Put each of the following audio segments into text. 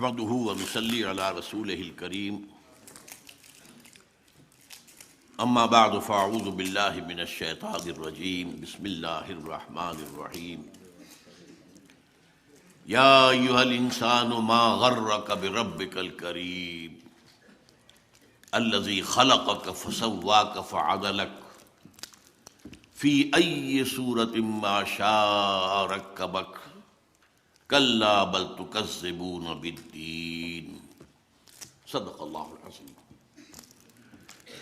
نحمده ونصلي على رسوله الكريم اما بعد فاعوذ بالله من الشيطان الرجيم بسم الله الرحمن الرحيم يا ايها الانسان ما غرك بربك الكريم الذي خلقك فسواك فعدلك في اي صورة ما شاء ركبك کلا بل تکذبون بالدین صدق اللہ العظیم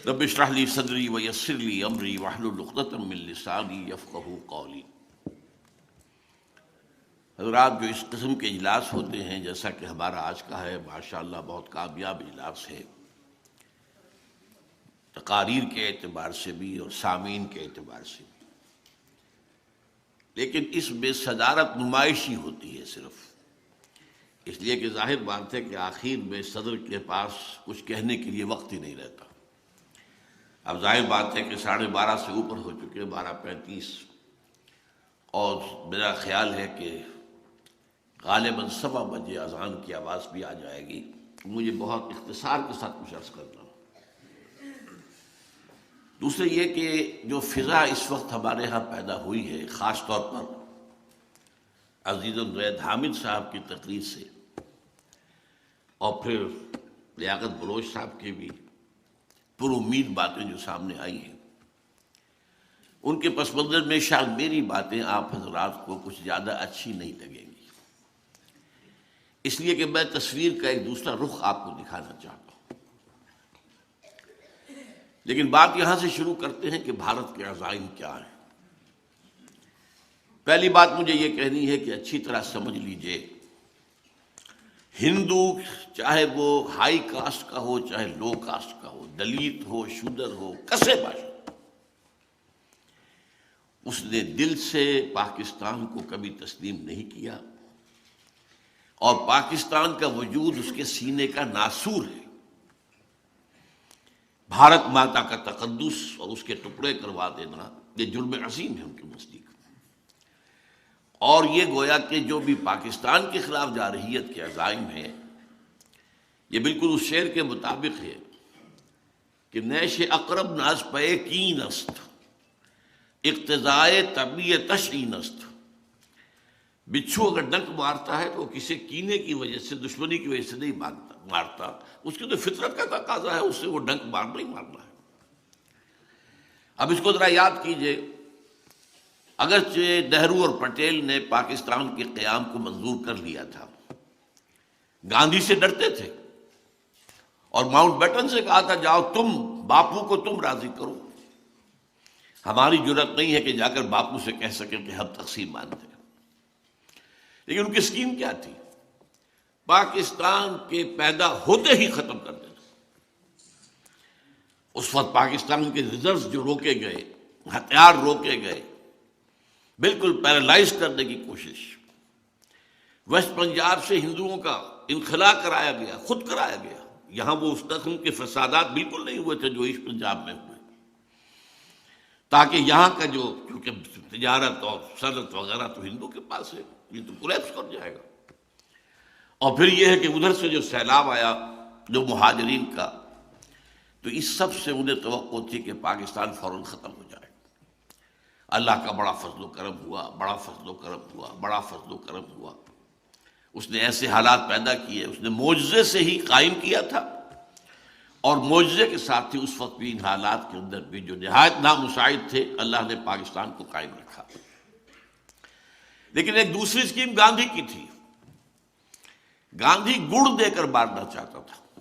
رب اشرح لی صدری ویسر لی امری واحلل عقدۃ من لسانی یفقہوا قولی۔ حضرات، جو اس قسم کے اجلاس ہوتے ہیں جیسا کہ ہمارا آج کا ہے، ماشاءاللہ بہت کامیاب اجلاس ہے، تقاریر کے اعتبار سے بھی اور سامعین کے اعتبار سے بھی، لیکن اس میں صدارت نمائشی ہوتی ہے صرف اس لیے کہ ظاہر بات ہے کہ آخر میں صدر کے پاس کچھ کہنے کے لیے وقت ہی نہیں رہتا۔ اب ظاہر بات ہے کہ 12:30 سے اوپر ہو چکے، 12:35، اور میرا خیال ہے کہ غالباً 7 بجے اذان کی آواز بھی آ جائے گی۔ مجھے بہت اختصار کے ساتھ کچھ عرض کرنا۔ دوسرے یہ کہ جو فضا اس وقت ہمارے ہاں پیدا ہوئی ہے، خاص طور پر عزیز الزید حامد صاحب کی تقریر سے اور پھر لیاقت بلوچ صاحب کی بھی پر امید باتیں جو سامنے آئی ہیں، ان کے پس منظر میں شاید میری باتیں آپ حضرات کو کچھ زیادہ اچھی نہیں لگیں گی، اس لیے کہ میں تصویر کا ایک دوسرا رخ آپ کو دکھانا چاہتا ہوں۔ لیکن بات یہاں سے شروع کرتے ہیں کہ بھارت کے عزائم کیا ہیں۔ پہلی بات مجھے یہ کہنی ہے کہ اچھی طرح سمجھ لیجئے، ہندو چاہے وہ ہائی کاسٹ کا ہو چاہے لو کاسٹ کا ہو، دلیت ہو شودر ہو، کسے باشد، اس نے دل سے پاکستان کو کبھی تسلیم نہیں کیا، اور پاکستان کا وجود اس کے سینے کا ناسور ہے۔ بھارت ماتا کا تقدس اور اس کے ٹکڑے کروا دینا یہ جرم عظیم ہے ان کے نزدیک، اور یہ گویا کہ جو بھی پاکستان کے خلاف جارحیت کے عزائم ہیں، یہ بالکل اس شعر کے مطابق ہے کہ نیش اقرب ناز پے کین است، اقتضائے طبیعتش این است۔ بچھو اگر ڈنک مارتا ہے تو کسی کینے کی وجہ سے، دشمنی کی وجہ سے نہیں مارتا، اس کی تو فطرت کا تقاضا ہے، اس سے وہ ڈنک مارنا ہی مارنا ہے۔ اب اس کو ذرا یاد کیجئے، اگرچہ نہرو اور پٹیل نے پاکستان کے قیام کو منظور کر لیا تھا، گاندھی سے ڈرتے تھے اور ماؤنٹ بیٹن سے کہا تھا جاؤ تم باپو کو تم راضی کرو، ہماری جرأت نہیں ہے کہ جا کر باپو سے کہہ سکیں کہ ہم تقسیم مانتے ہیں۔ لیکن ان کی اسکیم کیا تھی؟ پاکستان کے پیدا ہوتے ہی ختم کر دینا۔ اس وقت پاکستان کے ریزروز جو روکے گئے، ہتھیار روکے گئے، بالکل پیرالائز کرنے کی کوشش۔ ویسٹ پنجاب سے ہندوؤں کا انخلا کرایا گیا، خود کرایا گیا۔ یہاں وہ اس قسم کے فسادات بالکل نہیں ہوئے تھے جو ایسٹ پنجاب میں ہوئے، تاکہ یہاں کا جو چونکہ تجارت اور صنعت وغیرہ تو ہندو کے پاس ہے، یہ تو کولیپس کر جائے گا۔ اور پھر یہ ہے کہ ادھر سے جو سیلاب آیا جو مہاجرین کا، تو اس سب سے انہیں توقع تھی کہ پاکستان فوراً ختم ہو جائے۔ اللہ کا بڑا فضل و کرم ہوا، بڑا فضل و کرم ہوا، بڑا فضل و کرم ہوا۔ اس نے ایسے حالات پیدا کیے، اس نے معجزے سے ہی قائم کیا تھا، اور معجزے کے ساتھ ہی اس وقت بھی ان حالات کے اندر بھی جو نہایت نامساعد تھے، اللہ نے پاکستان کو قائم رکھا۔ لیکن ایک دوسری اسکیم گاندھی کی تھی۔ گاندھی گڑ دے کر مارنا چاہتا تھا۔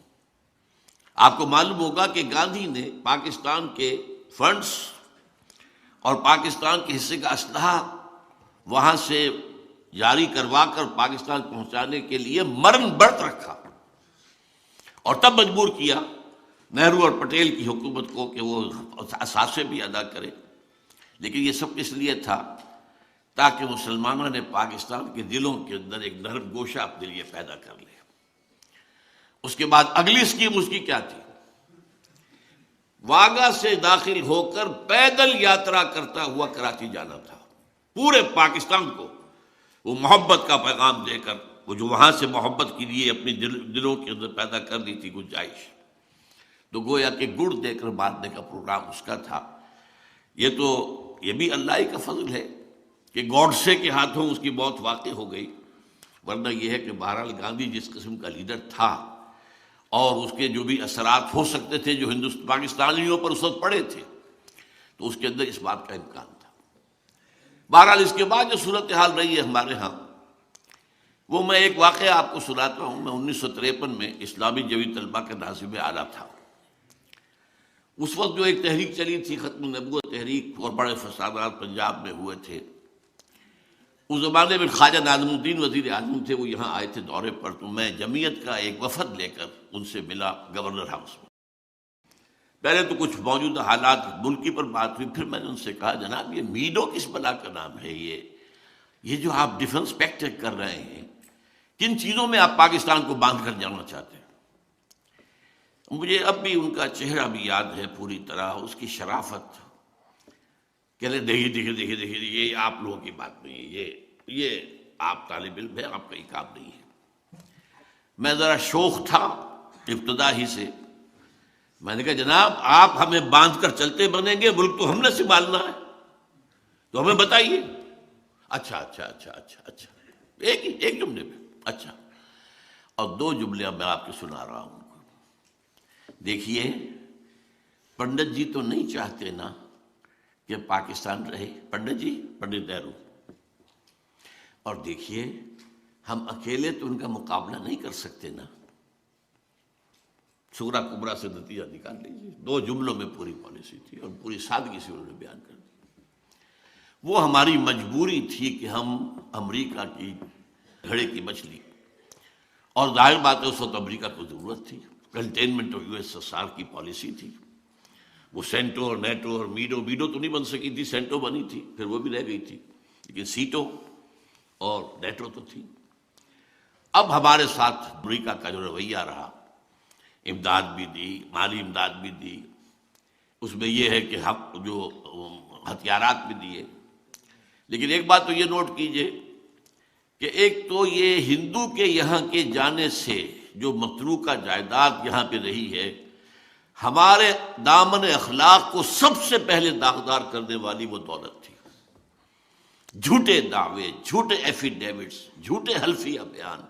آپ کو معلوم ہوگا کہ گاندھی نے پاکستان کے فنڈز اور پاکستان کے حصے کا اسلحہ وہاں سے جاری کروا کر پاکستان پہنچانے کے لیے مرن برت رکھا، اور تب مجبور کیا نہرو اور پٹیل کی حکومت کو کہ وہ اثاثے بھی ادا کرے۔ لیکن یہ سب اس لیے تھا تاکہ مسلمانوں نے پاکستان کے دلوں کے اندر ایک نرم گوشہ اپنے لیے پیدا کر لے۔ اس کے بعد اگلی اسکیم اس کی کیا تھی؟ واگا سے داخل ہو کر پیدل یاترا کرتا ہوا کراچی جانا تھا۔ پورے پاکستان کو وہ محبت کا پیغام دے کر وہ جو وہاں سے محبت کے لیے اپنی دلوں کے اندر پیدا کر لی تھی گنجائش، تو گویا کہ گڑ دے کر مارنے کا پروگرام اس کا تھا۔ یہ بھی اللہ ہی کا فضل ہے کہ گوڈسے کے ہاتھوں اس کی موت واقع ہو گئی، ورنہ یہ ہے کہ بہرحال گاندھی جس قسم کا لیڈر تھا اور اس کے جو بھی اثرات ہو سکتے تھے جو پاکستانیوں پر اس وقت پڑے تھے، تو اس کے اندر اس بات کا امکان تھا۔ بہرحال اس کے بعد جو صورتحال رہی ہے ہمارے ہاں، وہ میں ایک واقعہ آپ کو سناتا ہوں۔ میں 1953 میں اسلامی جوی طلبہ کا ناظم اعلیٰ تھا۔ اس وقت جو ایک تحریک چلی تھی، ختم نبوت تحریک، اور بڑے فسادات پنجاب میں ہوئے تھے۔ اس زمانے میں خواجہ ناظم الدین وزیر اعظم تھے، وہ یہاں آئے تھے دورے پر، تو میں جمعیت کا ایک وفد لے کر ان سے ملا گورنر ہاؤس میں۔ پہلے تو کچھ موجودہ حالات ملکی پر بات ہوئی، پھر میں نے ان سے کہا جناب یہ میڈو کس بلا کا نام ہے؟ یہ جو آپ ڈیفنس پیکٹ کر رہے ہیں، کن چیزوں میں آپ پاکستان کو باندھ کر جانا چاہتے ہیں؟ مجھے اب بھی ان کا چہرہ بھی یاد ہے پوری طرح، اس کی شرافت۔ کہہ رہے دیکھیے یہ آپ لوگوں کی بات نہیں ہے، یہ آپ طالب علم ہے، آپ کا ہی کام نہیں ہے۔ میں ذرا شوق تھا ابتدا ہی سے، میں نے کہا جناب آپ ہمیں باندھ کر چلتے بنیں گے، ملک تو ہم نے سنبھالنا ہے، تو ہمیں بتائیے۔ اچھا ایک جملے میں اچھا، اور دو جملے میں آپ کے سنا رہا ہوں۔ دیکھیے پنڈت جی تو نہیں چاہتے نا کہ پاکستان رہے، پنڈت جی، پنڈت نہرو، اور دیکھیے ہم اکیلے تو ان کا مقابلہ نہیں کر سکتے نا۔ سورہ کبریٰ سے نتیجہ نکال لیجیے، دو جملوں میں پوری پالیسی تھی اور پوری سادگی سے انہوں نے بیان کر دی۔ وہ ہماری مجبوری تھی کہ ہم امریکہ کی گھڑے کی مچھلی، اور ظاہر بات ہے اس وقت امریکہ کو ضرورت تھی، کنٹینمنٹ اور USSR کی پالیسی تھی۔ وہ سینٹو اور نیٹو اور میڈو تو نہیں بن سکی تھی، سینٹو بنی تھی، پھر وہ بھی رہ گئی تھی، لیکن سیٹو اور نیٹو تو تھی۔ اب ہمارے ساتھ امریکہ کا جو رویہ رہا، امداد بھی دی، مالی امداد بھی دی، اس میں یہ ہے کہ جو ہتھیارات بھی دیے، لیکن ایک بات تو یہ نوٹ کیجئے کہ ایک تو یہ ہندو کے یہاں کے جانے سے جو متروکہ جائیداد یہاں پہ رہی ہے، ہمارے دامن اخلاق کو سب سے پہلے داغدار کرنے والی وہ دولت تھی۔ جھوٹے دعوے، جھوٹے ایفیڈیوٹس، جھوٹے حلفیہ بیان،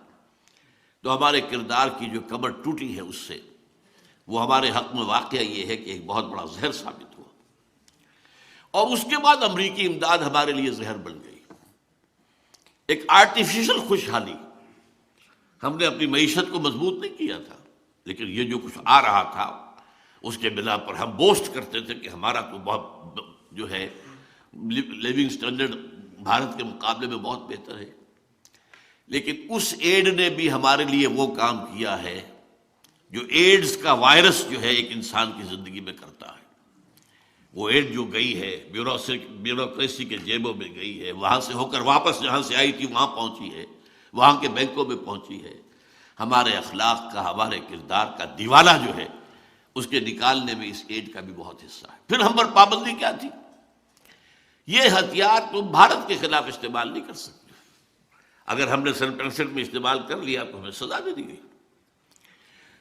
تو ہمارے کردار کی جو کمر ٹوٹی ہے اس سے، وہ ہمارے حق میں واقعہ یہ ہے کہ ایک بہت بڑا زہر ثابت ہوا۔ اور اس کے بعد امریکی امداد ہمارے لیے زہر بن گئی، ایک آرٹیفیشل خوشحالی۔ ہم نے اپنی معیشت کو مضبوط نہیں کیا تھا، لیکن یہ جو کچھ آ رہا تھا اس کے بنا پر ہم بوسٹ کرتے تھے کہ ہمارا تو بہت جو ہے لیونگ سٹینڈرڈ بھارت کے مقابلے میں بہت بہتر ہے۔ لیکن اس ایڈ نے بھی ہمارے لیے وہ کام کیا ہے جو ایڈز کا وائرس جو ہے ایک انسان کی زندگی میں کرتا ہے۔ وہ ایڈ جو گئی ہے بیوروکریسی کے جیبوں میں گئی ہے، وہاں سے ہو کر واپس جہاں سے آئی تھی وہاں پہنچی ہے، وہاں کے بینکوں میں پہنچی ہے۔ ہمارے اخلاق کا، ہمارے کردار کا دیوالہ جو ہے اس کے نکالنے میں اس ایڈ کا بھی بہت حصہ ہے۔ پھر ہم پر پابندی کیا تھی؟ یہ ہتھیار تم بھارت کے خلاف استعمال نہیں کر سکتے، اگر ہم نے سن 65 میں استعمال کر لیا تو ہمیں سزا دے دی گئی۔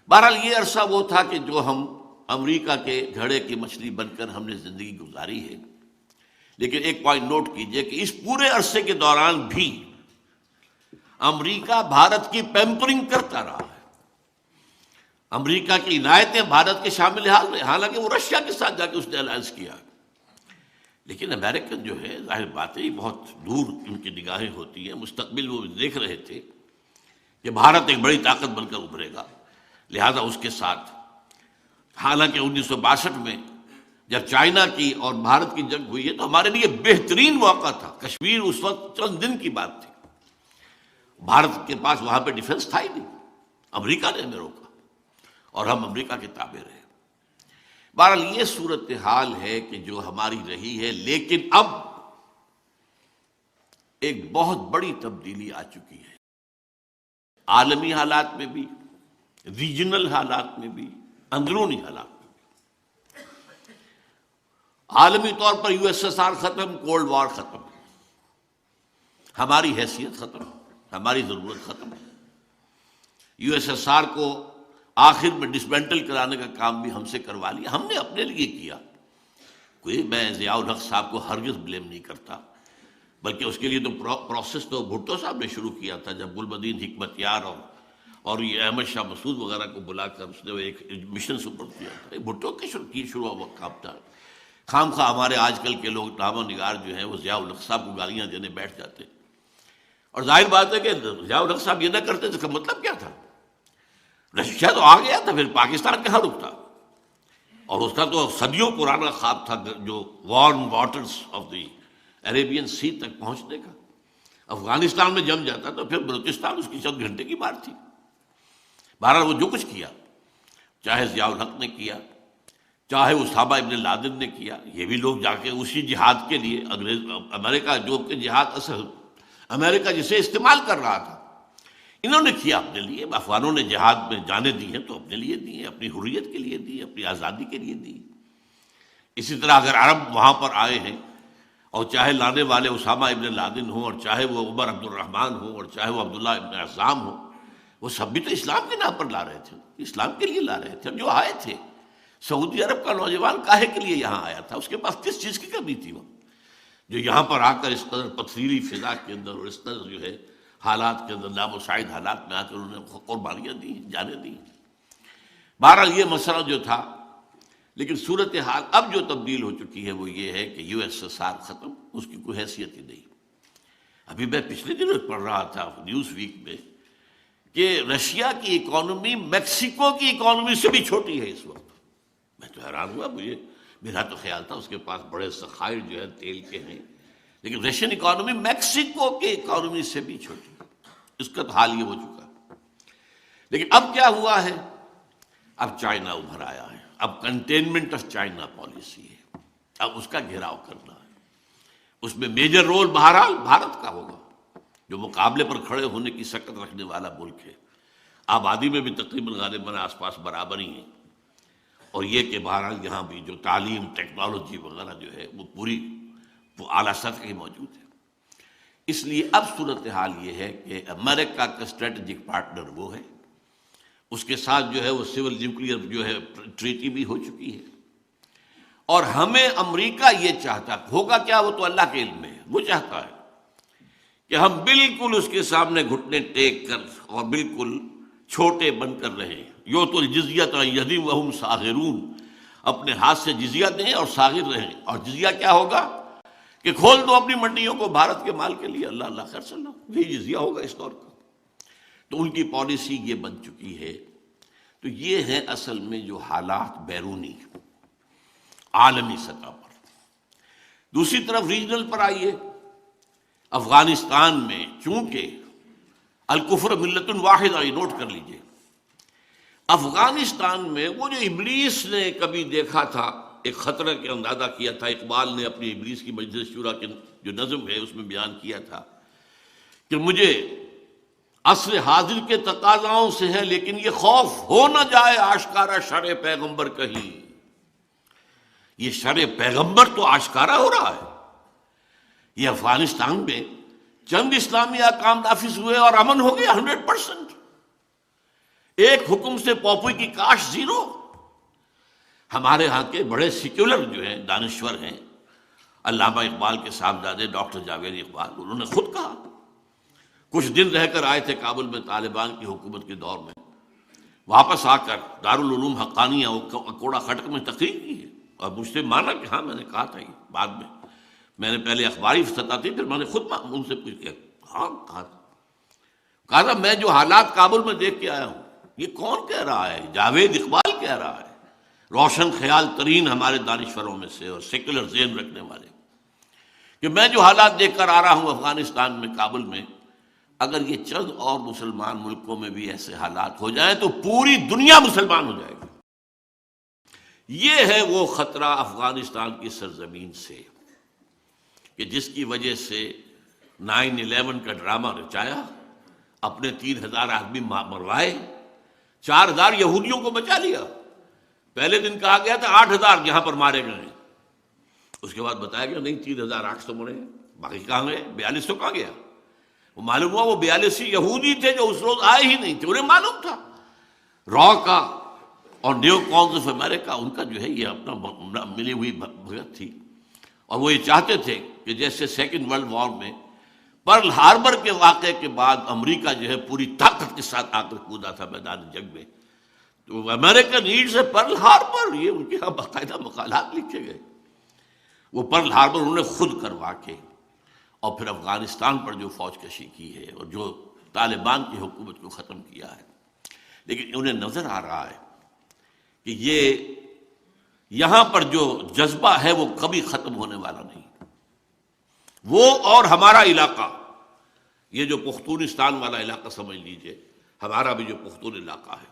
بہرحال یہ عرصہ وہ تھا کہ جو ہم امریکہ کے گھڑے کی مچھلی بن کر ہم نے زندگی گزاری ہے۔ لیکن ایک پوائنٹ نوٹ کیجئے کہ اس پورے عرصے کے دوران بھی امریکہ بھارت کی پیمپرنگ کرتا رہا ہے۔ امریکہ کی عنایتیں بھارت کے شامل حال میں، حالانکہ وہ رشیا کے ساتھ جا کے اس نے الائنس کیا، لیکن امریکن جو ہے ظاہر بات ہے بہت دور ان کی نگاہیں ہوتی ہیں، مستقبل وہ دیکھ رہے تھے کہ بھارت ایک بڑی طاقت بن کر ابھرے گا، لہذا اس کے ساتھ، حالانکہ 1962 میں جب چائنا کی اور بھارت کی جنگ ہوئی ہے تو ہمارے لیے بہترین موقع تھا۔ کشمیر اس وقت چند دن کی بات تھی، بھارت کے پاس وہاں پہ ڈیفنس تھا ہی نہیں، امریکہ نے ہمیں روکا اور ہم امریکہ کے تابع رہے۔ بہرحال یہ صورتحال ہے کہ جو ہماری رہی ہے، لیکن اب ایک بہت بڑی تبدیلی آ چکی ہے، عالمی حالات میں بھی، ریجنل حالات میں بھی، اندرونی حالات میں بھی۔ عالمی طور پر USSR ختم، کولڈ وار ختم، ہماری حیثیت ختم، ہماری ضرورت ختم ہے۔ یو ایس ایس آر کو آخر میں ڈسمینٹل کرانے کا کام بھی ہم سے کروا لیا، ہم نے اپنے لیے کیا۔ کوئی میں ضیاء الحق صاحب کو ہرگز بلیم نہیں کرتا، بلکہ اس کے لیے تو پروسیس تو بھٹو صاحب نے شروع کیا تھا، جب گلبدین حکمت یار اور یہ احمد شاہ مسعود وغیرہ کو بلا کر اس نے ایک مشن سپرد کیا تھا۔ بھٹو کے شروع ہوا کام تھا۔ خام خواہ ہمارے آج کل کے لوگ نامہ نگار جو ہیں وہ ضیاء الحق صاحب کو گالیاں دینے بیٹھ جاتے، اور ظاہر بات ہے کہ ضیاء الحق صاحب یہ نہ کرتے تو اس کا مطلب کیا تھا؟ رشیا تو آ گیا تھا، پھر پاکستان کہاں رکتا؟ اور اس کا تو صدیوں پرانا خواب تھا جو warm waters of the Arabian Sea تک پہنچنے کا۔ افغانستان میں جم جاتا تو پھر بلوچستان اس کی چند گھنٹے کی بات تھی۔ بہرحال وہ جو کچھ کیا، چاہے ضیاء الحق نے کیا، چاہے اسامہ ابن لادن نے کیا، یہ بھی لوگ جا کے اسی جہاد کے لیے امریکہ جو کہ جہاد اصل امریکہ جسے استعمال کر رہا تھا، انہوں نے کیا اپنے لیے۔ افغانوں نے جہاد میں جانیں دی ہیں تو اپنے لیے دی ہیں، اپنی حریت کے لیے دی، اپنی آزادی کے لیے دی۔ اسی طرح اگر عرب وہاں پر آئے ہیں، اور چاہے لانے والے اسامہ ابن لادن ہوں، اور چاہے وہ عمر عبد الرحمن ہوں، اور چاہے وہ عبداللہ ابن عزام ہوں، وہ سب بھی تو اسلام کے نام پر لا رہے تھے، اسلام کے لیے لا رہے تھے۔ جو آئے تھے، سعودی عرب کا نوجوان کاہے کے لیے یہاں آیا تھا؟ اس کے پاس کس چیز کی کمی تھی؟ وہ جو یہاں پر آ کر اس قدر پتھریلی فضا کے اندر اور اس قدر جو ہے حالات کے اندر نامساعد حالات میں آ کر انہوں نے قربانیاں دی، جانیں دی۔ بہرحال یہ مسئلہ جو تھا، لیکن صورتحال اب جو تبدیل ہو چکی ہے وہ یہ ہے کہ یو ایس ایس آر ختم، اس کی کوئی حیثیت ہی نہیں۔ ابھی میں پچھلے دنوں پڑھ رہا تھا نیوز ویک میں کہ رشیا کی اکانومی میکسیکو کی اکانومی سے بھی چھوٹی ہے اس وقت۔ میں تو حیران ہوا، میرا تو خیال تھا اس کے پاس بڑے ذخائر جو ہے تیل کے ہیں، لیکن رشین اکانومی میکسیکو کی اکانومی سے بھی چھوٹی ہے۔ اس کا تو حال یہ ہو چکا ہے۔ لیکن اب کیا ہوا ہے؟ اب چائنا ابھر آیا ہے، اب کنٹینمنٹ آف چائنا پالیسی ہے، اب اس کا گھیراؤ کرنا ہے۔ اس میں میجر رول بہرحال بھارت کا ہوگا، جو مقابلے پر کھڑے ہونے کی سکت رکھنے والا ملک ہے۔ آبادی میں بھی تقریباً غالباً آس پاس برابر ہی ہیں، اور یہ کہ بہرحال یہاں بھی جو تعلیم، ٹیکنالوجی وغیرہ جو ہے وہ پوری اعلیٰ سطح کی موجود ہے۔ اس لیے اب صورتحال یہ ہے کہ امریکہ کا اسٹریٹجک پارٹنر وہ ہے، اس کے ساتھ جو ہے وہ سول نیوکلیئر جو ہے ٹریٹی بھی ہو چکی ہے، اور ہمیں امریکہ یہ چاہتا ہوگا کیا، وہ تو اللہ کے علم میں ہے، وہ چاہتا ہے کہ ہم بالکل اس کے سامنے گھٹنے ٹیک کر اور بالکل چھوٹے بن کر رہیں۔ یؤتوا الجزیۃ عن ید وہم صاغرون، اپنے ہاتھ سے جزیہ دیں اور صاغر رہیں۔ اور جزیہ کیا ہوگا کہ کھول دو اپنی منڈیوں کو بھارت کے مال کے لیے، اللہ اللہ خیر صلی اللہ، یہی جزیہ ہوگا اس دور کا۔ تو ان کی پالیسی یہ بن چکی ہے۔ تو یہ ہے اصل میں جو حالات بیرونی عالمی سطح پر۔ دوسری طرف ریجنل پر آئیے، افغانستان میں چونکہ الکفر ملت واحدہ، یہ نوٹ کر لیجئے، افغانستان میں وہ جو ابلیس نے کبھی دیکھا تھا، ایک خطرہ کے اندازہ کیا تھا، اقبال نے اپنی ابلیس کی مجلس شورا کے جو نظم ہے اس میں بیان کیا تھا کہ مجھے عصر حاضر کے تقاضاؤں سے ہے، لیکن یہ خوف ہو نہ جائے آشکارا شرع پیغمبر کہیں۔ یہ شرع پیغمبر تو آشکارا ہو رہا ہے۔ یہ افغانستان میں چند اسلامی احکام نافذ ہوئے اور امن ہو گیا 100%۔ ایک حکم سے پوپوئی کی کاش زیرو۔ ہمارے ہاں کے بڑے سیکولر جو ہیں، دانشور ہیں، علامہ اقبال کے صاحبزادے ڈاکٹر جاوید اقبال، انہوں نے خود کہا، کچھ دن رہ کر آئے تھے کابل میں طالبان کی حکومت کے دور میں، واپس آ کر دارالعلوم حقانیہ اکوڑا خٹک میں تقریر کی ہے، اور مجھ سے مانا کہ ہاں میں نے کہا تھا، یہ بعد میں نے پہلے اخباری سطح تھی، پھر میں نے خود ان سے پوچھ کیا، ہاں کہا تھا میں جو حالات کابل میں دیکھ کے آیا ہوں، یہ کون کہہ رہا ہے؟ جاوید اقبال کہہ رہا ہے، روشن خیال ترین ہمارے دانشوروں میں سے اور سیکولر ذہن رکھنے والے، کہ میں جو حالات دیکھ کر آ رہا ہوں افغانستان میں، کابل میں، اگر یہ چند اور مسلمان ملکوں میں بھی ایسے حالات ہو جائیں تو پوری دنیا مسلمان ہو جائے گی۔ یہ ہے وہ خطرہ افغانستان کی سرزمین سے کہ جس کی وجہ سے 9/11 کا ڈرامہ رچایا، اپنے 3000 آدمی مروائے، 4000 یہودیوں کو بچا لیا۔ پہلے دن کہا گیا تھا 8000 یہاں پر مارے گئے ہیں، اس کے بعد بتایا گیا نہیں 3008 تو مرے ہیں، باقی کہاں گئے؟ 42 تو کہاں گیا؟ وہ معلوم ہوا وہ 42 یہودی تھے جو اس روز آئے ہی نہیں تھے، انہیں معلوم تھا را کا اور نیو کانز آف امریکہ ان کا جو ہے یہ اپنا ملی ہوئی بھگت تھی، اور وہ یہ چاہتے تھے کہ جیسے سیکنڈ ورلڈ وار میں پرل ہاربر کے واقعے کے بعد امریکہ جو ہے پوری طاقت کے ساتھ آ کر کودا تھا میدان جنگ میں، تو امریکہ نیڈز ہے پرل ہاربر، یہ ان کے یہاں باقاعدہ مقالات لکھے گئے۔ وہ پرل ہاربر انہوں نے خود کروا کے اور پھر افغانستان پر جو فوج کشی کی ہے اور جو طالبان کی حکومت کو ختم کیا ہے، لیکن انہیں نظر آ رہا ہے کہ یہ یہاں پر جو جذبہ ہے وہ کبھی ختم ہونے والا نہیں۔ وہ اور ہمارا علاقہ، یہ جو پختونستان والا علاقہ سمجھ لیجئے، ہمارا بھی جو پختون علاقہ ہے،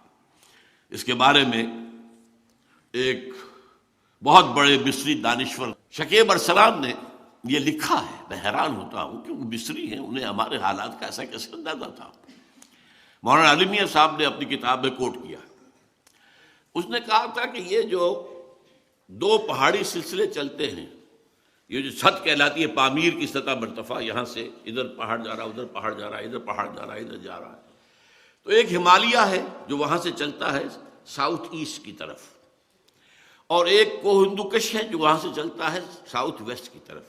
اس کے بارے میں ایک بہت بڑے مصری دانشور شکیب ارسلان نے یہ لکھا ہے۔ میں حیران ہوتا ہوں کہ وہ مصری ہیں، انہیں ہمارے حالات کا ایسا کیسے اندازہ تھا۔ مولانا علی میاں صاحب نے اپنی کتاب میں کوٹ کیا، اس نے کہا تھا کہ یہ جو دو پہاڑی سلسلے چلتے ہیں، یہ جو چھت کہلاتی ہے پامیر کی سطح مرتفع، یہاں سے ادھر پہاڑ جا رہا ہے، ادھر پہاڑ جا رہا ہے، ادھر پہاڑ جا رہا ہے، ادھر جا رہا ہے، تو ایک ہمالیہ ہے جو وہاں سے چلتا ہے ساؤتھ ایسٹ کی طرف، اور ایک کوہ ہندوکش ہے جو وہاں سے چلتا ہے ساؤتھ ویسٹ کی طرف۔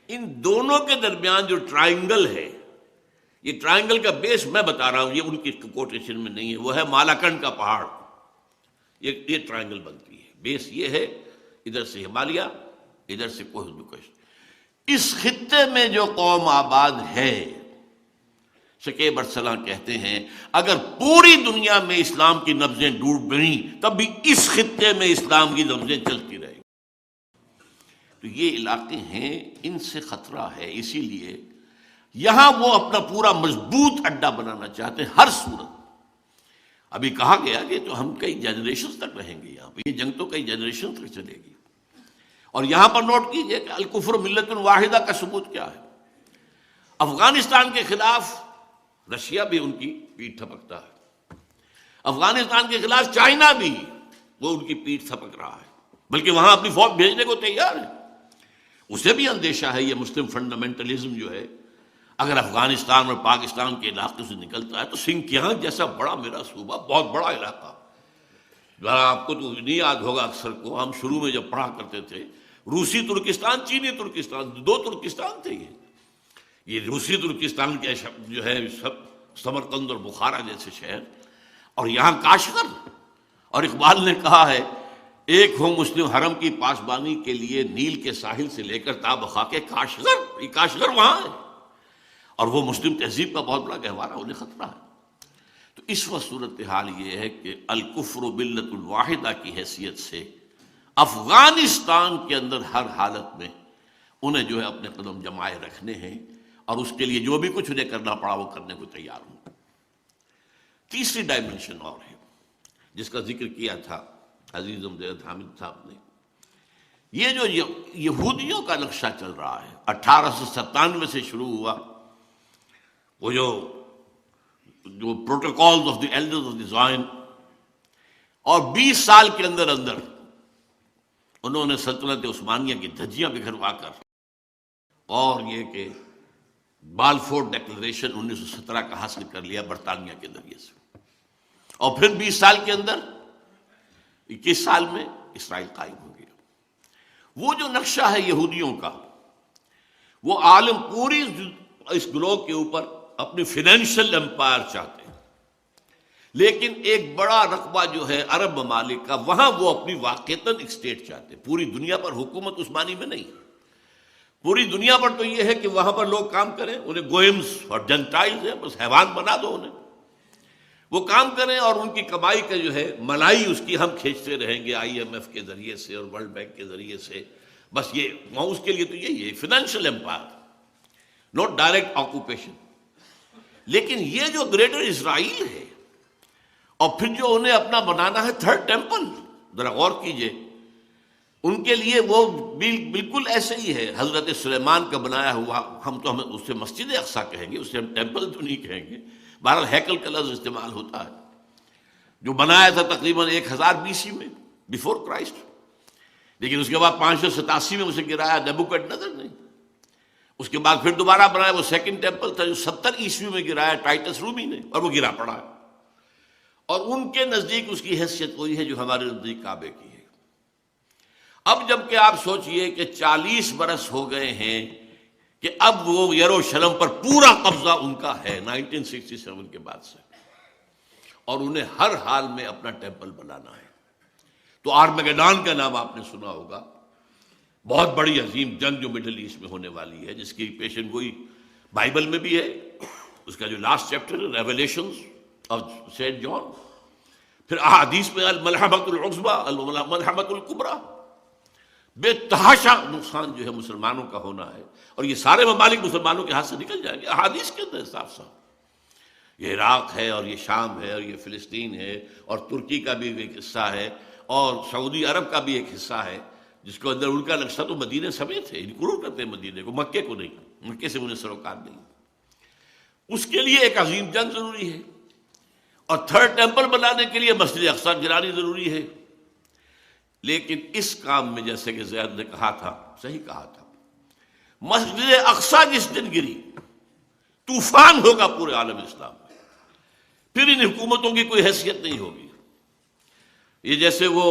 ان دونوں کے درمیان جو ٹرائنگل ہے، یہ ٹرائنگل کا بیس میں بتا رہا ہوں، یہ ان کی کوٹیشن میں نہیں ہے، وہ ہے مالاکنڈ کا پہاڑ، یہ ٹرائنگل بنتی ہے، بیس یہ ہے، ادھر سے ہمالیہ، ادھر سے کوہ ہندوکش۔ اس خطے میں جو قوم آباد ہے، شکیب ارسلان کہتے ہیں اگر پوری دنیا میں اسلام کی نبضیں ڈوب گئیں تب بھی اس خطے میں اسلام کی نبضیں چلتی رہیں۔ تو یہ علاقے ہیں، ان سے خطرہ ہے، اسی لیے یہاں وہ اپنا پورا مضبوط اڈا بنانا چاہتے ہیں ہر صورت۔ ابھی کہا گیا کہ تو ہم کئی جنریشنز تک رہیں گے یہاں پہ، یہ جنگ تو کئی جنریشن تک چلے گی۔ اور یہاں پر نوٹ کیجئے کہ الکفر ملت واحدہ کا ثبوت کیا ہے۔ افغانستان کے خلاف رشیا بھی ان کی پیٹھ تھپکتا ہے، افغانستان کے خلاف چائنا بھی وہ ان کی پیٹھ تھپک رہا ہے، بلکہ وہاں اپنی فوج بھیجنے کو تیار ہے۔ اسے بھی اندیشہ ہے یہ مسلم فنڈامنٹلزم جو ہے، اگر افغانستان اور پاکستان کے علاقے سے نکلتا ہے تو سنکیانگ جیسا بڑا میرا صوبہ، بہت بڑا علاقہ، ذرا آپ کو تو نہیں یاد ہوگا اکثر کو، ہم شروع میں جب پڑھا کرتے تھے روسی ترکستان، چینی ترکستان، دو ترکستان تھے یہ روسی ترکستان کے جو ہے سمرقند اور بخارا جیسے شہر، اور یہاں کاشغر، اور اقبال نے کہا ہے ایک ہو مسلم حرم کی پاسبانی کے لیے نیل کے ساحل سے لے کر تا بخاک کاشغر، یہ کاشغر وہاں ہے، اور وہ مسلم تہذیب کا بہت بڑا گہوارہ، انہیں خطرہ ہے۔ تو اس وقت صورتحال یہ ہے کہ الکفر ملت الواحدہ کی حیثیت سے افغانستان کے اندر ہر حالت میں انہیں جو ہے اپنے قدم جمائے رکھنے ہیں، اور اس کے لیے جو بھی کچھ انہیں کرنا پڑا وہ کرنے کو تیار ہوں۔ تیسری ڈائمنشن اور ہے جس کا ذکر کیا تھا عزیزم زید حامد صاحب نے، یہ جو یہودیوں کا نقشہ چل رہا ہے 1897 سے شروع ہوا، وہ جو protocols of the elders of the Zion, اور 20 سال کے اندر اندر انہوں نے سلطنت عثمانیہ کی دھجیاں بکھروا کر، اور یہ کہ بالفور ڈیکلریشن 1917 کا حاصل کر لیا برطانیہ کے ذریعے سے، اور پھر 20 سال کے اندر 21 سال میں اسرائیل قائم ہو گیا۔ وہ جو نقشہ ہے یہودیوں کا، وہ عالم پوری اس گلوب کے اوپر اپنی فائنینشل امپائر چاہتے ہیں، لیکن ایک بڑا رقبہ جو ہے عرب ممالک کا، وہاں وہ اپنی واقعتاً ایک اسٹیٹ چاہتے ہیں، پوری دنیا پر حکومت عثمانی میں نہیں، پوری دنیا پر تو یہ ہے کہ وہاں پر لوگ کام کریں، انہیں گوئمز اور جنٹائلز ہیں، بس حیوان بنا دو انہیں، وہ کام کریں اور ان کی کمائی کا جو ہے ملائی اس کی ہم کھینچتے رہیں گے IMF کے ذریعے سے اور ورلڈ بینک کے ذریعے سے، بس یہ وہاں اس کے لیے تو یہی ہے financial empire, not direct occupation. لیکن یہ جو گریٹر اسرائیل ہے، اور پھر جو انہیں اپنا بنانا ہے تھرڈ ٹیمپل، ذرا غور کیجئے، ان کے لیے وہ بالکل ایسے ہی ہے حضرت سلیمان کا بنایا ہوا، ہم اسے مسجد اقصیٰ کہیں گے، اسے ہم ٹیمپل تو نہیں کہیں گے، بہرحال ہیکل کا لفظ استعمال ہوتا ہے، جو بنایا تھا تقریباً 1000 BC میں بیفور کرائسٹ، لیکن اس کے بعد 587 میں اسے گرایا نیبوکڈ نظر نے۔ اس کے بعد پھر دوبارہ بنایا، وہ سیکنڈ ٹیمپل تھا جو 70 میں گرایا ٹائٹس رومی نے، اور وہ گرا پڑا ہے، اور ان کے نزدیک اس کی حیثیت وہی ہے جو ہمارے نزدیک کعبے کی ہے۔ اب جب کہ آپ سوچئے کہ 40 برس ہو گئے ہیں کہ اب وہ یروشلم پر پورا قبضہ ان کا ہے 1967 کے بعد سے، اور انہیں ہر حال میں اپنا ٹیمپل بنانا ہے۔ تو آرمیگیڈون کا نام آپ نے سنا ہوگا، بہت بڑی عظیم جنگ جو مڈل ایسٹ میں ہونے والی ہے، جس کی پیشن گوئی بائبل میں بھی ہے، اس کا جو لاسٹ چیپٹر ہے ریویلیشنز آف سینٹ جان، پھر احادیث میں الملحمۃ العظمیٰ الملحمۃ الکبریٰ، بے تحاشا نقصان جو ہے مسلمانوں کا ہونا ہے، اور یہ سارے ممالک مسلمانوں کے ہاتھ سے نکل جائیں گے، احادیث کے اندر صاف صاف۔ یہ عراق ہے، اور یہ شام ہے، اور یہ فلسطین ہے، اور ترکی کا بھی ایک حصہ ہے، اور سعودی عرب کا بھی ایک حصہ ہے، جس کو اندر ان کا نقشہ تو مدینے سمیت ہے، انکلوڈ کرتے ہیں مدینے کو، مکے کو نہیں، مکے سے انہیں سروکار نہیں۔ اس کے لیے ایک عظیم جنگ ضروری ہے، اور تھرڈ ٹیمپل بنانے کے لیے مسجد اقصی گرانی ضروری ہے۔ لیکن اس کام میں جیسے کہ زید نے کہا تھا، صحیح کہا تھا، مسجد اقصی جس دن گری طوفان ہوگا پورے عالم اسلام میں، پھر ان حکومتوں کی کوئی حیثیت نہیں ہوگی۔ یہ جیسے وہ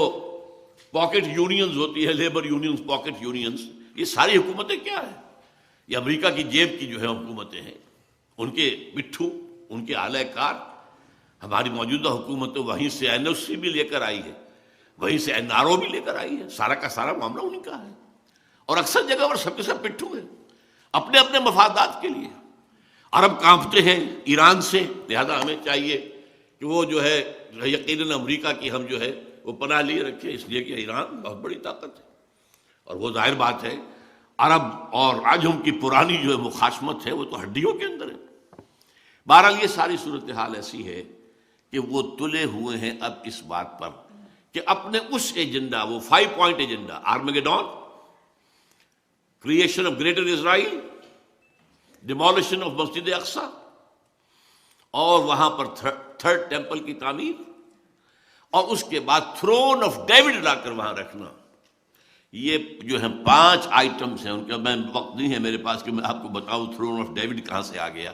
پاکٹ یونینز ہوتی ہے، لیبر یونینز، پاکٹ یونینز، یہ ساری حکومتیں کیا ہیں؟ یہ امریکہ کی جیب کی جو ہے حکومتیں ہیں، ان کے مٹھو، ان کے اعلی کار۔ ہماری موجودہ حکومتیں وہیں سے NOC بھی لے کر آئی ہے، وہیں سے NRO بھی لے کر آئی ہے، سارا کا سارا معاملہ انہیں کا ہے، اور اکثر جگہ پر سب کے سب پٹھو ہیں اپنے اپنے مفادات کے لیے۔ عرب کانپتے ہیں ایران سے، لہذا ہمیں چاہیے کہ وہ جو ہے یقیناً امریکہ کی ہم جو ہے وہ پناہ لیے رکھے، اس لیے کہ ایران بہت بڑی طاقت ہے، اور وہ ظاہر بات ہے عرب اور عجم کی پرانی جو ہے مخاصمت ہے وہ تو ہڈیوں کے اندر ہے۔ بہرحال یہ ساری صورتحال ایسی ہے کہ وہ تلے ہوئے ہیں اب اس بات پر کہ اپنے اس ایجنڈا، وہ 5 point agenda, Armageddon, creation of greater Israel, demolition of مسجد اقصی، اور وہاں پر تھرڈ ٹیمپل کی تعمیر، اور اس کے بعد تھرون آف ڈیوڈ لا کر وہاں رکھنا، یہ جو ہیں 5 آئٹمز ہیں۔ ان کا میں وقت نہیں ہے میرے پاس کہ میں آپ کو بتاؤں تھرون آف ڈیوڈ کہاں سے آ گیا۔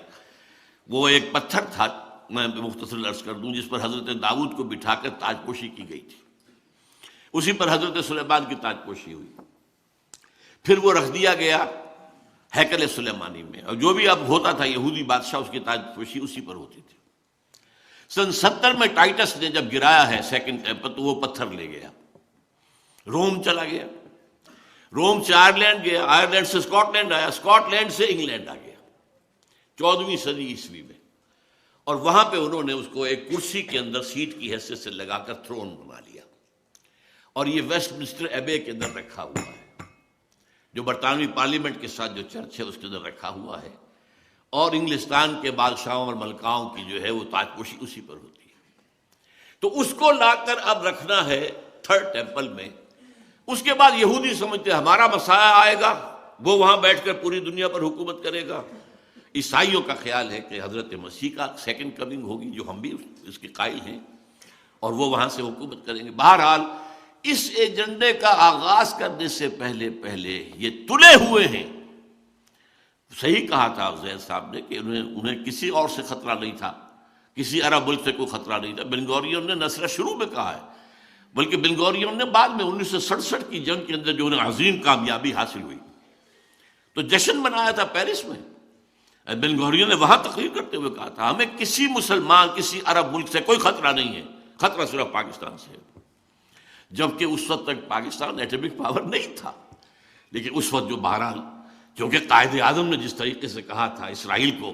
وہ ایک پتھر تھا، میں مختصر عرض کر دوں، جس پر حضرت داؤد کو بٹھا کر تاج پوشی کی گئی تھی، اسی پر حضرت سلیمان کی تاج پوشی ہوئی، پھر وہ رکھ دیا گیا ہیکل سلیمانی میں، اور جو بھی اب ہوتا تھا یہودی بادشاہ اس کی تاج پوشی اسی پر ہوتی تھی۔ سن 70 میں ٹائٹس نے جب گرایا ہے سیکنڈ ٹیمپل، تو وہ پتھر لے گیا، روم چلا گیا، روم سے آئرلینڈ گیا، آئرلینڈ سے اسکاٹ لینڈ آیا، اسکاٹ لینڈ سے انگلینڈ آ گیا 14ویں صدی عیسوی میں، اور وہاں پہ انہوں نے اس کو ایک کرسی کے اندر سیٹ کی حیثیت سے لگا کر تھرون بنا لیا، اور یہ ویسٹ منسٹر ایبے کے اندر رکھا ہوا ہے، جو برطانوی پارلیمنٹ کے ساتھ جو چرچ ہے اس کے اندر رکھا ہوا ہے، اور انگلستان کے بادشاہوں اور ملکاؤں کی جو ہے وہ تاج پوشی اسی پر ہوتی ہے۔ تو اس کو لا کر اب رکھنا ہے تھرڈ ٹیمپل میں۔ اس کے بعد یہودی سمجھتے ہیں ہمارا مسیح آئے گا، وہ وہاں بیٹھ کر پوری دنیا پر حکومت کرے گا۔ عیسائیوں کا خیال ہے کہ حضرت مسیح کا سیکنڈ کمنگ ہوگی، جو ہم بھی اس کے قائل ہیں، اور وہ وہاں سے حکومت کریں گے۔ بہرحال اس ایجنڈے کا آغاز کرنے سے پہلے یہ تلے ہوئے ہیں۔ صحیح کہا تھا زید صاحب نے کہ انہیں کسی اور سے خطرہ نہیں تھا، کسی عرب ملک سے کوئی خطرہ نہیں تھا۔ بن گورین نے نہ صرف شروع میں کہا ہے، بلکہ بن گورین نے بعد میں 1967 کی جنگ کے اندر جو انہیں عظیم کامیابی حاصل ہوئی تو جشن منایا تھا پیرس میں۔ بن گورین نے وہاں تقریر کرتے ہوئے کہا تھا ہمیں کسی مسلمان، کسی عرب ملک سے کوئی خطرہ نہیں ہے، خطرہ صرف پاکستان سے ہے۔ جبکہ اس وقت تک پاکستان ایٹمک پاور نہیں تھا، لیکن اس وقت جو بہرحال کیونکہ قائد اعظم نے جس طریقے سے کہا تھا اسرائیل کو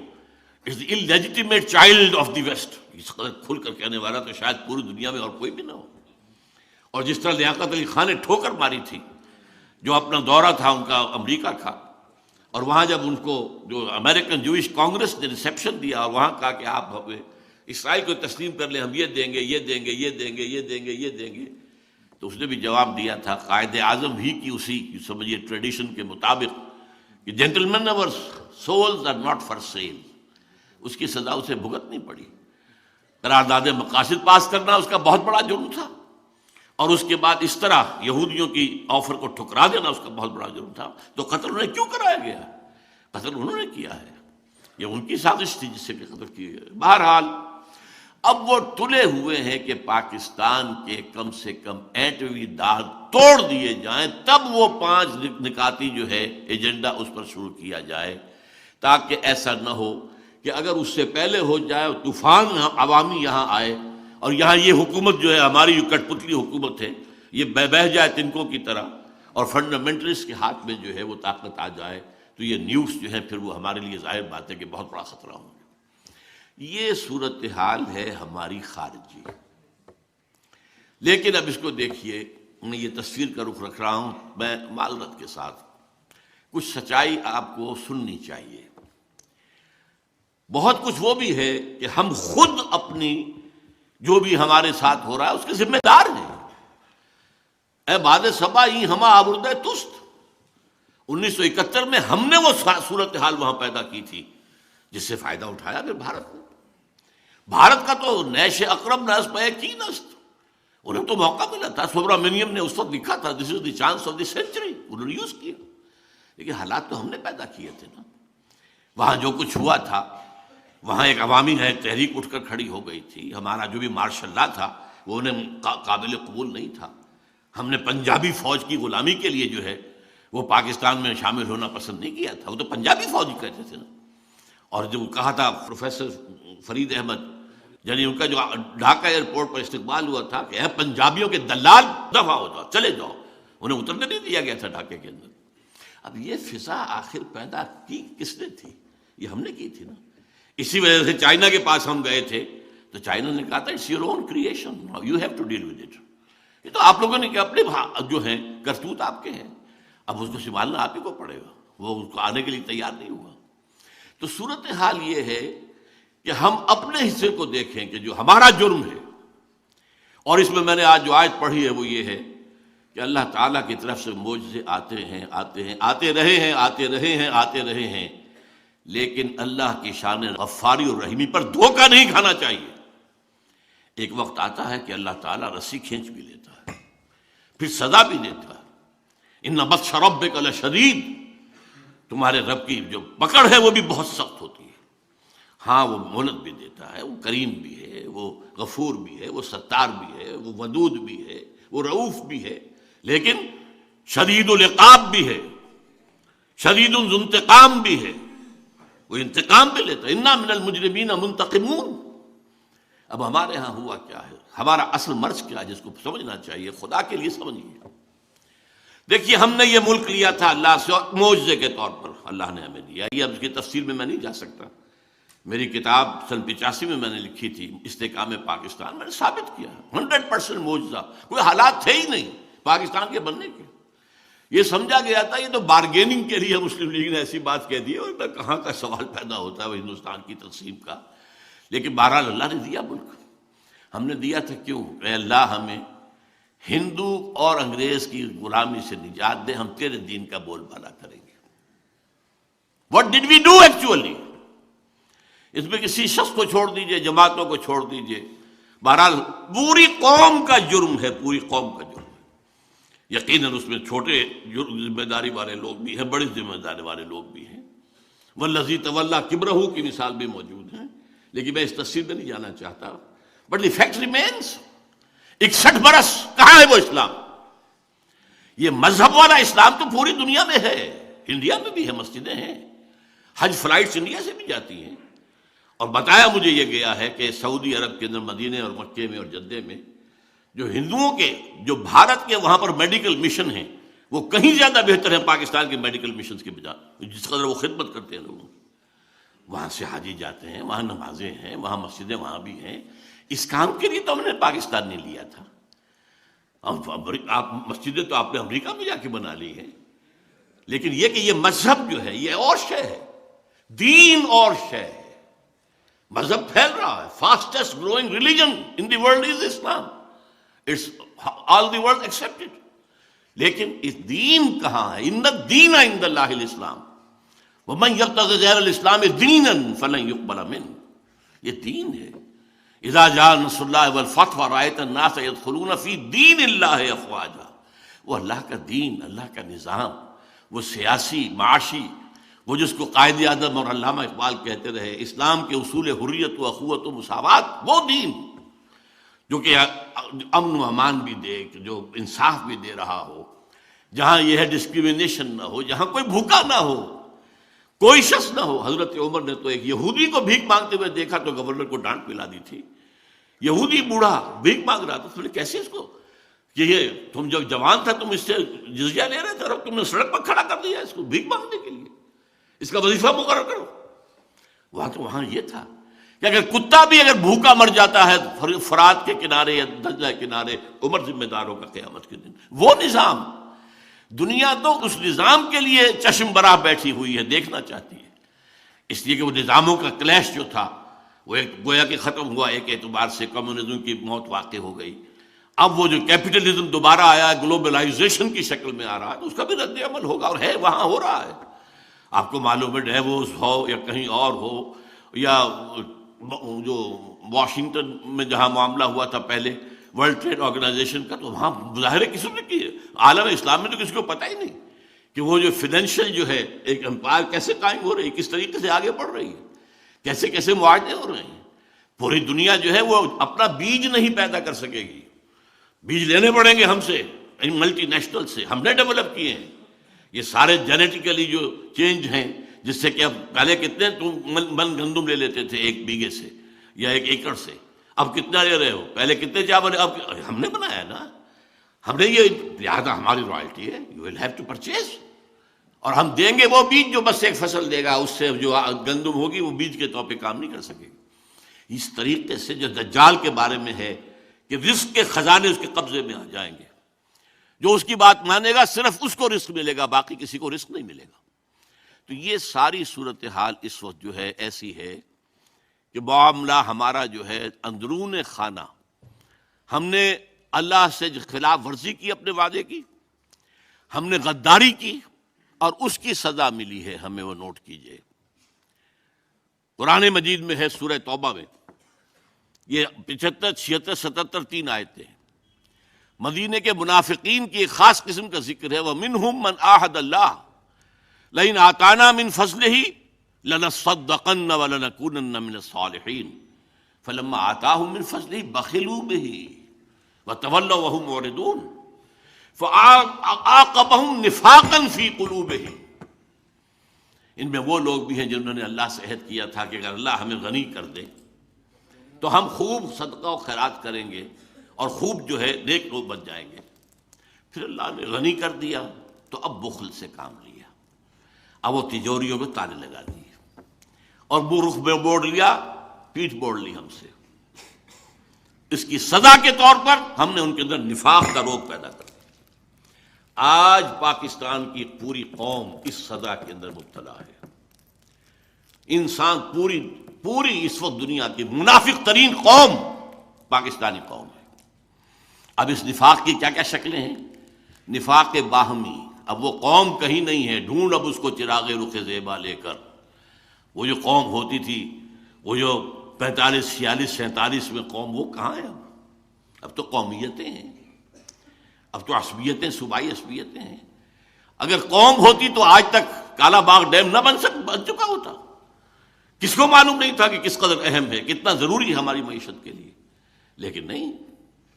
it's the illegitimate child of the West, اس قدر کھل کر کہنے والا تو شاید پوری دنیا میں اور کوئی بھی نہ ہو، اور جس طرح لیاقت علی خان نے ٹھوکر ماری تھی، جو اپنا دورہ تھا ان کا امریکہ کا، اور وہاں جب ان کو جو امریکن جوئش کانگریس نے ریسیپشن دیا اور وہاں کہا کہ آپ ہمیں اسرائیل کو تسلیم کر لیں، ہم یہ دیں گے، یہ دیں گے، یہ دیں گے، یہ دیں گے، یہ دیں گے، تو اس نے بھی جواب دیا تھا قائد اعظم ہی کی اسی سمجھیے ٹریڈیشن کے مطابق کہ جینٹلمین اور souls are not for sale, اس کی سزا اسے بھگتنی پڑی۔ قرارداد مقاصد پاس کرنا اس کا بہت بڑا جرم تھا، اور اس کے بعد اس طرح یہودیوں کی آفر کو ٹھکرا دینا اس کا بہت بڑا جرم تھا۔ تو قتل انہیں کیوں کرایا گیا؟ قتل انہوں نے کیا ہے، یہ ان کی سازش تھی جس سے کہ قتل کیے گئے۔ بہرحال اب وہ تلے ہوئے ہیں کہ پاکستان کے کم سے کم ایٹمی دار توڑ دیے جائیں، تب وہ 5 نکاتی جو ہے ایجنڈا اس پر شروع کیا جائے، تاکہ ایسا نہ ہو کہ اگر اس سے پہلے ہو جائے طوفان عوامی یہاں آئے اور یہاں یہ حکومت جو ہے ہماری جو کٹ پتلی حکومت ہے یہ بہہ جائے تنکوں کی طرح، اور فنڈامنٹلسٹ کے ہاتھ میں جو ہے وہ طاقت آ جائے، تو یہ نیوز جو ہے پھر وہ ہمارے لیے ظاہر بات ہے کہ بہت بڑا خطرہ ہوں گے۔ یہ صورتحال ہے ہماری خارجی۔ لیکن اب اس کو دیکھیے، میں یہ تصویر کا رخ رکھ رہا ہوں میں معذرت کے ساتھ، کچھ سچائی آپ کو سننی چاہیے۔ بہت کچھ وہ بھی ہے کہ ہم خود اپنی جو بھی ہمارے ساتھ ہو رہا ہے اس کے ذمہ دار ہیں۔ اے باد صبا ہی ہما آوردہ تست، 1971 میں ہم نے وہ صورتحال وہاں پیدا کی تھی جس سے فائدہ اٹھایا پھر بھارت نے۔ بھارت کا تو نیش اقرب نسب ہے کی نست، انہیں تو موقع ملا تھا، سبرامنیم نے اس وقت لکھا تھا this is the chance of the century, انہوں نے یوز کیا، لیکن حالات تو ہم نے پیدا کیے تھے نا۔ وہاں جو کچھ ہوا تھا، وہاں ایک عوامی ہے تحریک اٹھ کر کھڑی ہو گئی تھی، ہمارا جو بھی مارشل لا تھا وہ انہیں قابل قبول نہیں تھا، ہم نے پنجابی فوج کی غلامی کے لیے جو ہے وہ پاکستان میں شامل ہونا پسند نہیں کیا تھا، وہ تو پنجابی فوجی کہتے تھے نا۔ اور جو کہا تھا پروفیسر فرید احمد، یعنی ان کا جو ڈھاکہ ایئرپورٹ پر استقبال ہوا تھا کہ اے پنجابیوں کے دلال دفع ہو جاؤ، چلے جاؤ، انہیں اترنے نہیں دیا گیا تھا ڈھاکے کے اندر۔ اب یہ فضا آخر پیدا کی کس نے تھی؟ یہ ہم نے کی تھی نا۔ اسی وجہ سے چائنا کے پاس ہم گئے تھے تو چائنا نے کہا تھا it's your own creation, you have to deal with it, یہ تو آپ لوگوں نے کہ اپنے جو ہیں کرتوت آپ کے ہیں، اب اس کو سنبھالنا آپ ہی کو پڑے گا، وہ اس کو آنے کے لیے تیار نہیں ہوا۔ تو صورتحال یہ ہے کہ ہم اپنے حصے کو دیکھیں کہ جو ہمارا جرم ہے، اور اس میں نے آج جو آیت پڑھی ہے وہ یہ ہے کہ اللہ تعالیٰ کی طرف سے معجزے آتے ہیں آتے رہے ہیں، لیکن اللہ کی شان غفاری اور رحیمی پر دھوکہ نہیں کھانا چاہیے۔ ایک وقت آتا ہے کہ اللہ تعالیٰ رسی کھینچ بھی لیتا ہے، پھر سزا بھی دیتا ہے۔ ان بطش ربک لشدید، تمہارے رب کی جو پکڑ ہے وہ بھی بہت سخت ہوتی ہے۔ ہاں وہ مہلت بھی دیتا ہے، وہ کریم بھی ہے، وہ غفور بھی ہے، وہ ستار بھی ہے، وہ ودود بھی ہے، وہ رؤوف بھی ہے، لیکن شدید العقاب بھی ہے، شدید ذو انتقام بھی ہے، وہ انتقام بھی لیتا ہے۔ انا من المجرمین منتقمون۔ اب ہمارے ہاں ہوا کیا ہے، ہمارا اصل مرض کیا ہے جس کو سمجھنا چاہیے، خدا کے لیے سمجھیے۔ دیکھیے ہم نے یہ ملک لیا تھا اللہ سے معجزے کے طور پر، اللہ نے ہمیں دیا۔ یہ اب اس کی تفصیل میں نہیں جا سکتا، میری کتاب سن 85 میں نے لکھی تھی استحکام پاکستان، میں نے ثابت کیا 100% معجزہ، کوئی حالات تھے ہی نہیں پاکستان کے بننے کے۔ یہ سمجھا گیا تھا یہ تو بارگیننگ کے لیے مسلم لیگ نے ایسی بات کہہ دی ہے، اور کہاں کا سوال پیدا ہوتا ہے وہ ہندوستان کی تقسیم کا۔ لیکن بہرحال اللہ نے دیا ملک، ہم نے دیا تھا کیوں؟ اے اللہ ہمیں ہندو اور انگریز کی غلامی سے نجات دے، ہم تیرے دین کا بول بالا کریں گے۔ What did we do actually؟ اس میں کسی شخص کو چھوڑ دیجئے، جماعتوں کو چھوڑ دیجئے، بہرحال پوری قوم کا جرم ہے، پوری قوم کا جرم ہے۔ یقیناً اس میں چھوٹے ذمہ داری والے لوگ بھی ہیں، بڑی ذمہ داری والے لوگ بھی ہیں، والذی تولی کبرہ کی مثال بھی موجود ہے، لیکن میں اس تفصیل میں نہیں جانا چاہتا۔ بٹ دی فیکٹ ریمینس، 61 برس کہاں ہے وہ اسلام؟ یہ مذہب والا اسلام تو پوری دنیا میں ہے، انڈیا میں بھی ہے، مسجدیں ہیں، حج فلائٹس انڈیا سے بھی جاتی ہیں، اور بتایا مجھے یہ گیا ہے کہ سعودی عرب کے اندر مدینے اور مکے میں اور جدے میں جو ہندوؤں کے جو بھارت کے وہاں پر میڈیکل مشن ہیں وہ کہیں زیادہ بہتر ہیں پاکستان کے میڈیکل مشنز کے بجائے، جس قدر وہ خدمت کرتے ہیں لوگوں کی۔ وہاں سے حاجی جاتے ہیں، وہاں نمازیں ہیں، وہاں مسجدیں وہاں بھی ہیں۔ اس کام کے لیے تو ہم نے پاکستان نے لیا تھا۔ آپ مسجدیں تو آپ نے امریکہ میں جا کے بنا لی ہیں، لیکن یہ کہ یہ مذہب جو ہے یہ اور شے ہے، دین اور شے ہے۔ مذہب پھیل رہا ہے، fastest growing religion in the world is Islam, it's all the world expected, لیکن اس دین کہاں ہے؟ ان الدین عند اللہ الاسلام ومن یبتغی غیر الاسلام دینا فلن یقبل منہ، یہ دین ہے۔ اذا جاء نصر اللہ والفتح ورأیت الناس یدخلون فی دین اللہ افواجا، وہ اللہ کا دین، اللہ کا نظام، وہ سیاسی، معاشی، وہ جس کو قائد اعظم اور علامہ اقبال کہتے رہے، اسلام کے اصول حریت و اخوت و مساوات، وہ دین جو کہ امن و امان بھی دے، جو انصاف بھی دے رہا ہو، جہاں یہ ہے ڈسکریمنیشن نہ ہو، جہاں کوئی بھوکا نہ ہو، کوئی شخص نہ ہو۔ حضرت عمر نے تو ایک یہودی کو بھیک مانگتے ہوئے دیکھا تو گورنر کو ڈانٹ پلا دی تھی۔ یہودی بوڑھا بھیک مانگ رہا تھا، کیسے اس کو کہ یہ تم جب جوان تھا تم اس سے جزیہ لے رہے تھے اور اب تم نے سڑک پر کھڑا کر دیا اس کو بھیک مانگنے کے لیے، اس کا وظیفہ مقرر کرو۔ وہاں یہ تھا کہ اگر کتا بھی اگر بھوکا مر جاتا ہے فرات کے کنارے یا دجلہ کے کنارے، عمر ذمہ دار ہوگا قیامت کے دن۔ وہ نظام، دنیا تو اس نظام کے لیے چشم براہ بیٹھی ہوئی ہے، دیکھنا چاہتی ہے، اس لیے کہ وہ نظاموں کا کلیش جو تھا وہ ایک گویا کہ ختم ہوا، ایک اعتبار سے کمیونزم کی موت واقع ہو گئی۔ اب وہ جو کیپٹلزم دوبارہ آیا، گلوبلائزیشن کی شکل میں آ رہا ہے، اس کا بھی رد عمل ہوگا، اور ہے وہاں ہو رہا ہے۔ آپ کو معلوم ہے ڈیووس ہو یا کہیں اور ہو، یا جو واشنگٹن میں جہاں معاملہ ہوا تھا پہلے ورلڈ ٹریڈ آرگنائزیشن کا، تو وہاں مظاہرے کسی نے کیے؟ عالم اسلام میں تو کسی کو پتہ ہی نہیں کہ وہ جو فائنینشیل جو ہے ایک امپائر کیسے قائم ہو رہی ہے، کس طریقے سے آگے بڑھ رہی ہے، کیسے کیسے معاہدے ہو رہے ہیں۔ پوری دنیا جو ہے وہ اپنا بیج نہیں پیدا کر سکے گی، بیج لینے پڑیں گے ہم سے، ان ملٹی نیشنل سے، ہم نے ڈیولپ کیے ہیں یہ سارے جینیٹیکلی جو چینج ہیں، جس سے کہ اب پہلے کتنے تم من گندم لے لیتے تھے ایک بیگھے سے یا ایک ایکڑ سے، اب کتنا لے رہے ہو؟ پہلے کتنے چاول، اب ہم نے بنایا نا، ہم نے یہ، لہٰذا ہماری رائلٹی ہے، you will have to purchase, اور ہم دیں گے وہ بیج جو بس ایک فصل دے گا، اس سے جو گندم ہوگی وہ بیج کے طور پہ کام نہیں کر سکے گی۔ اس طریقے سے جو دجال کے بارے میں ہے کہ رزق کے خزانے اس کے قبضے میں آ جائیں گے، جو اس کی بات مانے گا صرف اس کو رزق ملے گا، باقی کسی کو رزق نہیں ملے گا۔ تو یہ ساری صورتحال اس وقت جو ہے ایسی ہے کہ معاملہ ہمارا جو ہے اندرون خانہ، ہم نے اللہ سے خلاف ورزی کی، اپنے وعدے کی، ہم نے غداری کی، اور اس کی سزا ملی ہے ہمیں، وہ نوٹ کیجئے۔ قرآن مجید میں ہے سورہ توبہ میں، یہ 75 76 77 3 آیتیں ہیں۔ مدینے کے منافقین کی ایک خاص قسم کا ذکر ہے، وَمِنْهُمْ مَنْ آحَدَ اللَّهَ لَئِنْ آتَانَا مِنْ فَضْلِهِ لَنَصَّدَّقَنَّ وَلَنَكُونَنَّ مِنَ الصَّالِحِينَ فَلَمَّا آتَاهُم مِنْ فَضْلِهِ بَخِلُوا بِهِ وَتَوَلَّوْا وَهُمْ مُعْرِضُونَ فَعَاقَبَهُمْ نِفَاقًا فِي قُلُوبِهِمْ۔ ان میں وہ لوگ بھی ہیں جنہوں نے اللہ سے عہد کیا تھا کہ اگر اللہ ہمیں غنی کر دے تو ہم خوب صدقہ و خیرات کریں گے اور خوب جو ہے نیک لوگ بن جائیں گے۔ پھر اللہ نے غنی کر دیا تو اب بخل سے کام لیا، اب وہ تجوریوں میں تالے لگا دیے اور منہ رخ میں موڑ لیا، پیٹھ موڑ لی ہم سے۔ اس کی سزا کے طور پر ہم نے ان کے اندر نفاق کا روگ پیدا کر دیا۔ آج پاکستان کی پوری قوم اس سزا کے اندر مبتلا ہے۔ انسان پوری اس وقت دنیا کی منافق ترین قوم پاکستانی قوم ہے۔ اب اس نفاق کی کیا کیا شکلیں ہیں؟ نفاق باہمی، اب وہ قوم کہیں نہیں ہے، ڈھونڈ اب اس کو چراغ رخ زیبا لے کر۔ وہ جو قوم ہوتی تھی، وہ جو 45 46 47 میں قوم، وہ کہاں ہے اب تو قومیتیں ہیں، اب تو عصبیتیں، صوبائی عصبیتیں ہیں۔ اگر قوم ہوتی تو آج تک کالا باغ ڈیم نہ بن چکا ہوتا۔ کس کو معلوم نہیں تھا کہ کس قدر اہم ہے، کتنا ضروری ہے ہماری معیشت کے لیے؟ لیکن نہیں،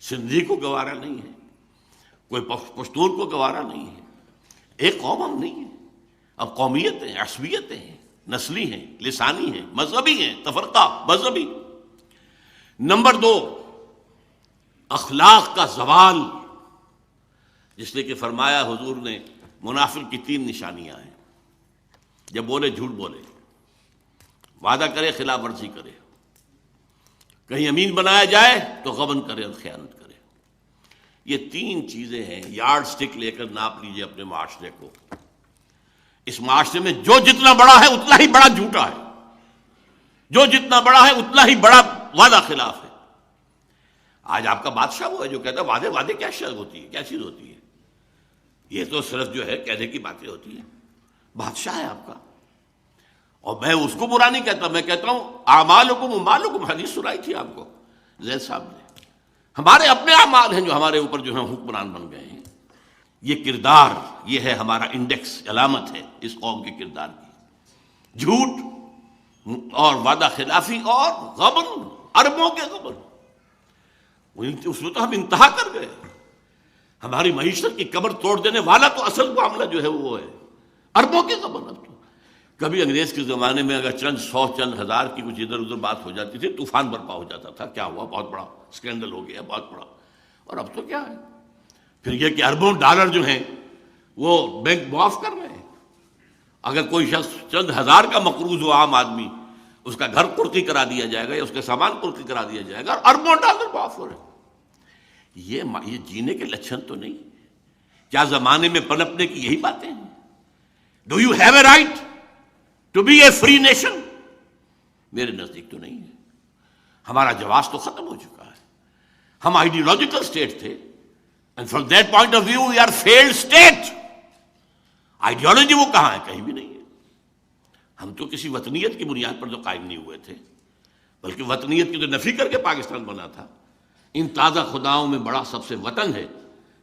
سندھی کو گوارا نہیں ہے، کوئی پشتون کو گوارا نہیں ہے، ایک قوم ہم نہیں ہے۔ اب قومیتیں، عصبیتیں ہیں، نسلی ہیں، لسانی ہیں، مذہبی ہیں، تفرقہ مذہبی۔ نمبر 2، اخلاق کا زوال، جس نے کہ فرمایا حضور نے منافق کی 3 نشانیاں ہیں۔ جب بولے جھوٹ بولے، وعدہ کرے خلاف ورزی کرے، کہیں امین بنایا جائے تو غبن کرے اور خیانت کرے۔ یہ 3 چیزیں ہیں، یارڈ سٹک لے کر ناپ لیجئے اپنے معاشرے کو۔ اس معاشرے میں جو جتنا بڑا ہے اتنا ہی بڑا جھوٹا ہے، جو جتنا بڑا ہے اتنا ہی بڑا وعدہ خلاف ہے۔ آج آپ کا بادشاہ وہ ہے جو کہتا ہے وعدے کیا شے ہوتی ہے، کیا چیز ہوتی ہے، یہ تو صرف جو ہے کہنے کی باتیں ہوتی ہیں۔ بادشاہ ہے آپ کا، اور میں اس کو برا نہیں کہتا، میں کہتا ہوں اعمالکم اموالکم، حدیث سنائی تھی آپ کو زید صاحب نے۔ ہمارے اپنے اعمال ہیں جو ہمارے اوپر جو ہیں حکمران بن گئے ہیں۔ یہ کردار، یہ ہے ہمارا انڈیکس، علامت ہے اس قوم کے کردار کی۔ جھوٹ اور وعدہ خلافی اور غبن، اربوں کے غبن، اس میں تو ہم انتہا کر گئے. ہماری معیشت کی کمر توڑ دینے والا تو اصل معاملہ جو ہے وہ ہے اربوں کے غبن. اب تو کبھی انگریز کے زمانے میں اگر چند سو چند ہزار کی کچھ ادھر ادھر بات ہو جاتی تھی طوفان برپا ہو جاتا تھا، کیا ہوا، بہت بڑا اسکینڈل ہو گیا، بہت بڑا. اور اب تو کیا ہے، پھر یہ کہ اربوں ڈالر جو ہیں وہ بینک معاف کر رہے ہیں. اگر کوئی شخص چند ہزار کا مقروض ہو عام آدمی، اس کا گھر قرقی کرا دیا جائے گا یا اس کے سامان قرقی کرا دیا جائے گا، اور اربوں ڈالر معاف ہو رہے ہیں. یہ جینے کے لچھن تو نہیں. کیا زمانے میں پنپنے کی یہی باتیں ہیں؟ Do you have a right to be a free nation? میرے نزدیک تو نہیں ہے. ہمارا جواز تو ختم ہو چکا ہے. ہم آئیڈیولوجیکل اسٹیٹ تھے، and from that point of view we are failed state. Ideology وہ کہاں ہے؟ کہیں بھی نہیں ہے. ہم تو کسی وطنیت کی بنیاد پر تو قائم نہیں ہوئے تھے، بلکہ وطنیت کی تو نفی کر کے پاکستان بنا تھا. ان تازہ خداؤں میں بڑا سب سے وطن ہے،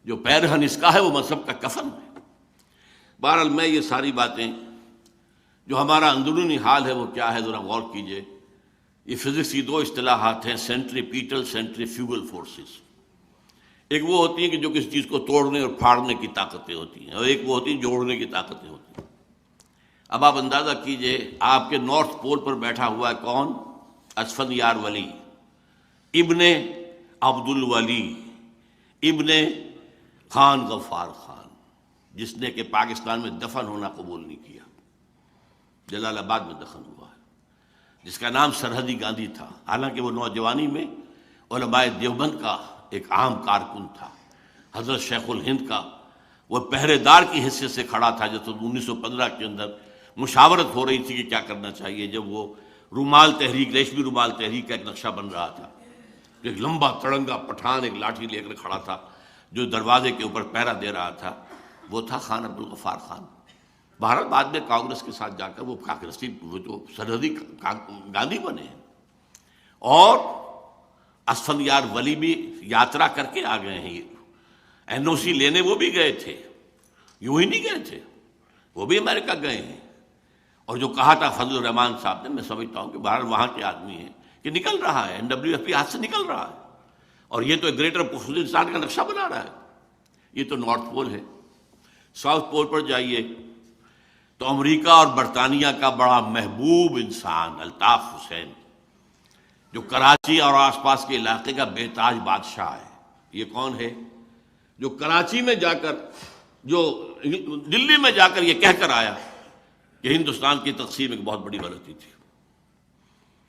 جو پیرہن اس کا ہے وہ مذہب کا کفن ہے. بہرحال میں یہ ساری باتیں، جو ہمارا اندرونی حال ہے وہ کیا ہے ذرا غور کیجئے. یہ فزکس کی دو اصطلاحات ہیں، سینٹریپیٹل سینٹریفیوگل فورسز. ایک وہ ہوتی ہیں کہ جو کسی چیز کو توڑنے اور پھاڑنے کی طاقتیں ہوتی ہیں، اور ایک وہ ہوتی ہیں جوڑنے کی طاقتیں ہوتی ہیں. اب آپ اندازہ کیجئے، آپ کے نارتھ پول پر بیٹھا ہوا ہے کون؟ اسفندیار ولی ابن عبد الولی ابن خان غفار خان، جس نے کہ پاکستان میں دفن ہونا قبول نہیں کیا، جلال آباد میں دفن ہوا ہے، جس کا نام سرحدی گاندھی تھا. حالانکہ وہ نوجوانی میں علماء دیوبند کا ایک عام کارکن تھا. حضرت شیخ الہند کا وہ پہرے دار کی حیثیت سے کھڑا تھا جب 1915 کے اندر مشاورت ہو رہی تھی کہ کیا کرنا چاہیے، جب وہ رومال تحریک، ریشمی رومال تحریک کا ایک نقشہ بن رہا تھا. ایک لمبا تڑنگا پٹھان ایک لاٹھی لے کر کھڑا تھا جو دروازے کے اوپر پہرا دے رہا تھا، وہ تھا خان عبدالغفار خان. بہرحال بعد میں کانگریس کے ساتھ جا کر وہ کانگریسی، وہ تو سرحدی گاندھی بنے ہیں. اور اسفندیار ولی بھی یاترا کر کے آ گئے ہیں. این او سی لینے وہ بھی گئے تھے، یوں ہی نہیں گئے تھے، وہ بھی امریکہ گئے ہیں. اور جو کہا تھا فضل الرحمان صاحب نے، میں سمجھتا ہوں کہ بہرحال وہاں کے آدمی ہیں کہ نکل رہا ہے، NWFP ہاتھ سے نکل رہا ہے. اور یہ تو گریٹر خصوصیات کا نقشہ بنا رہا ہے. یہ تو نارتھ پول ہے. ساؤتھ پول پر جائیے تو امریکہ اور برطانیہ کا بڑا محبوب انسان الطاف حسین، جو کراچی اور آس پاس کے علاقے کا بے تاج بادشاہ ہے. یہ کون ہے؟ جو کراچی میں جا کر، جو دلی میں جا کر یہ کہہ کر آیا کہ ہندوستان کی تقسیم ایک بہت بڑی غلطی تھی.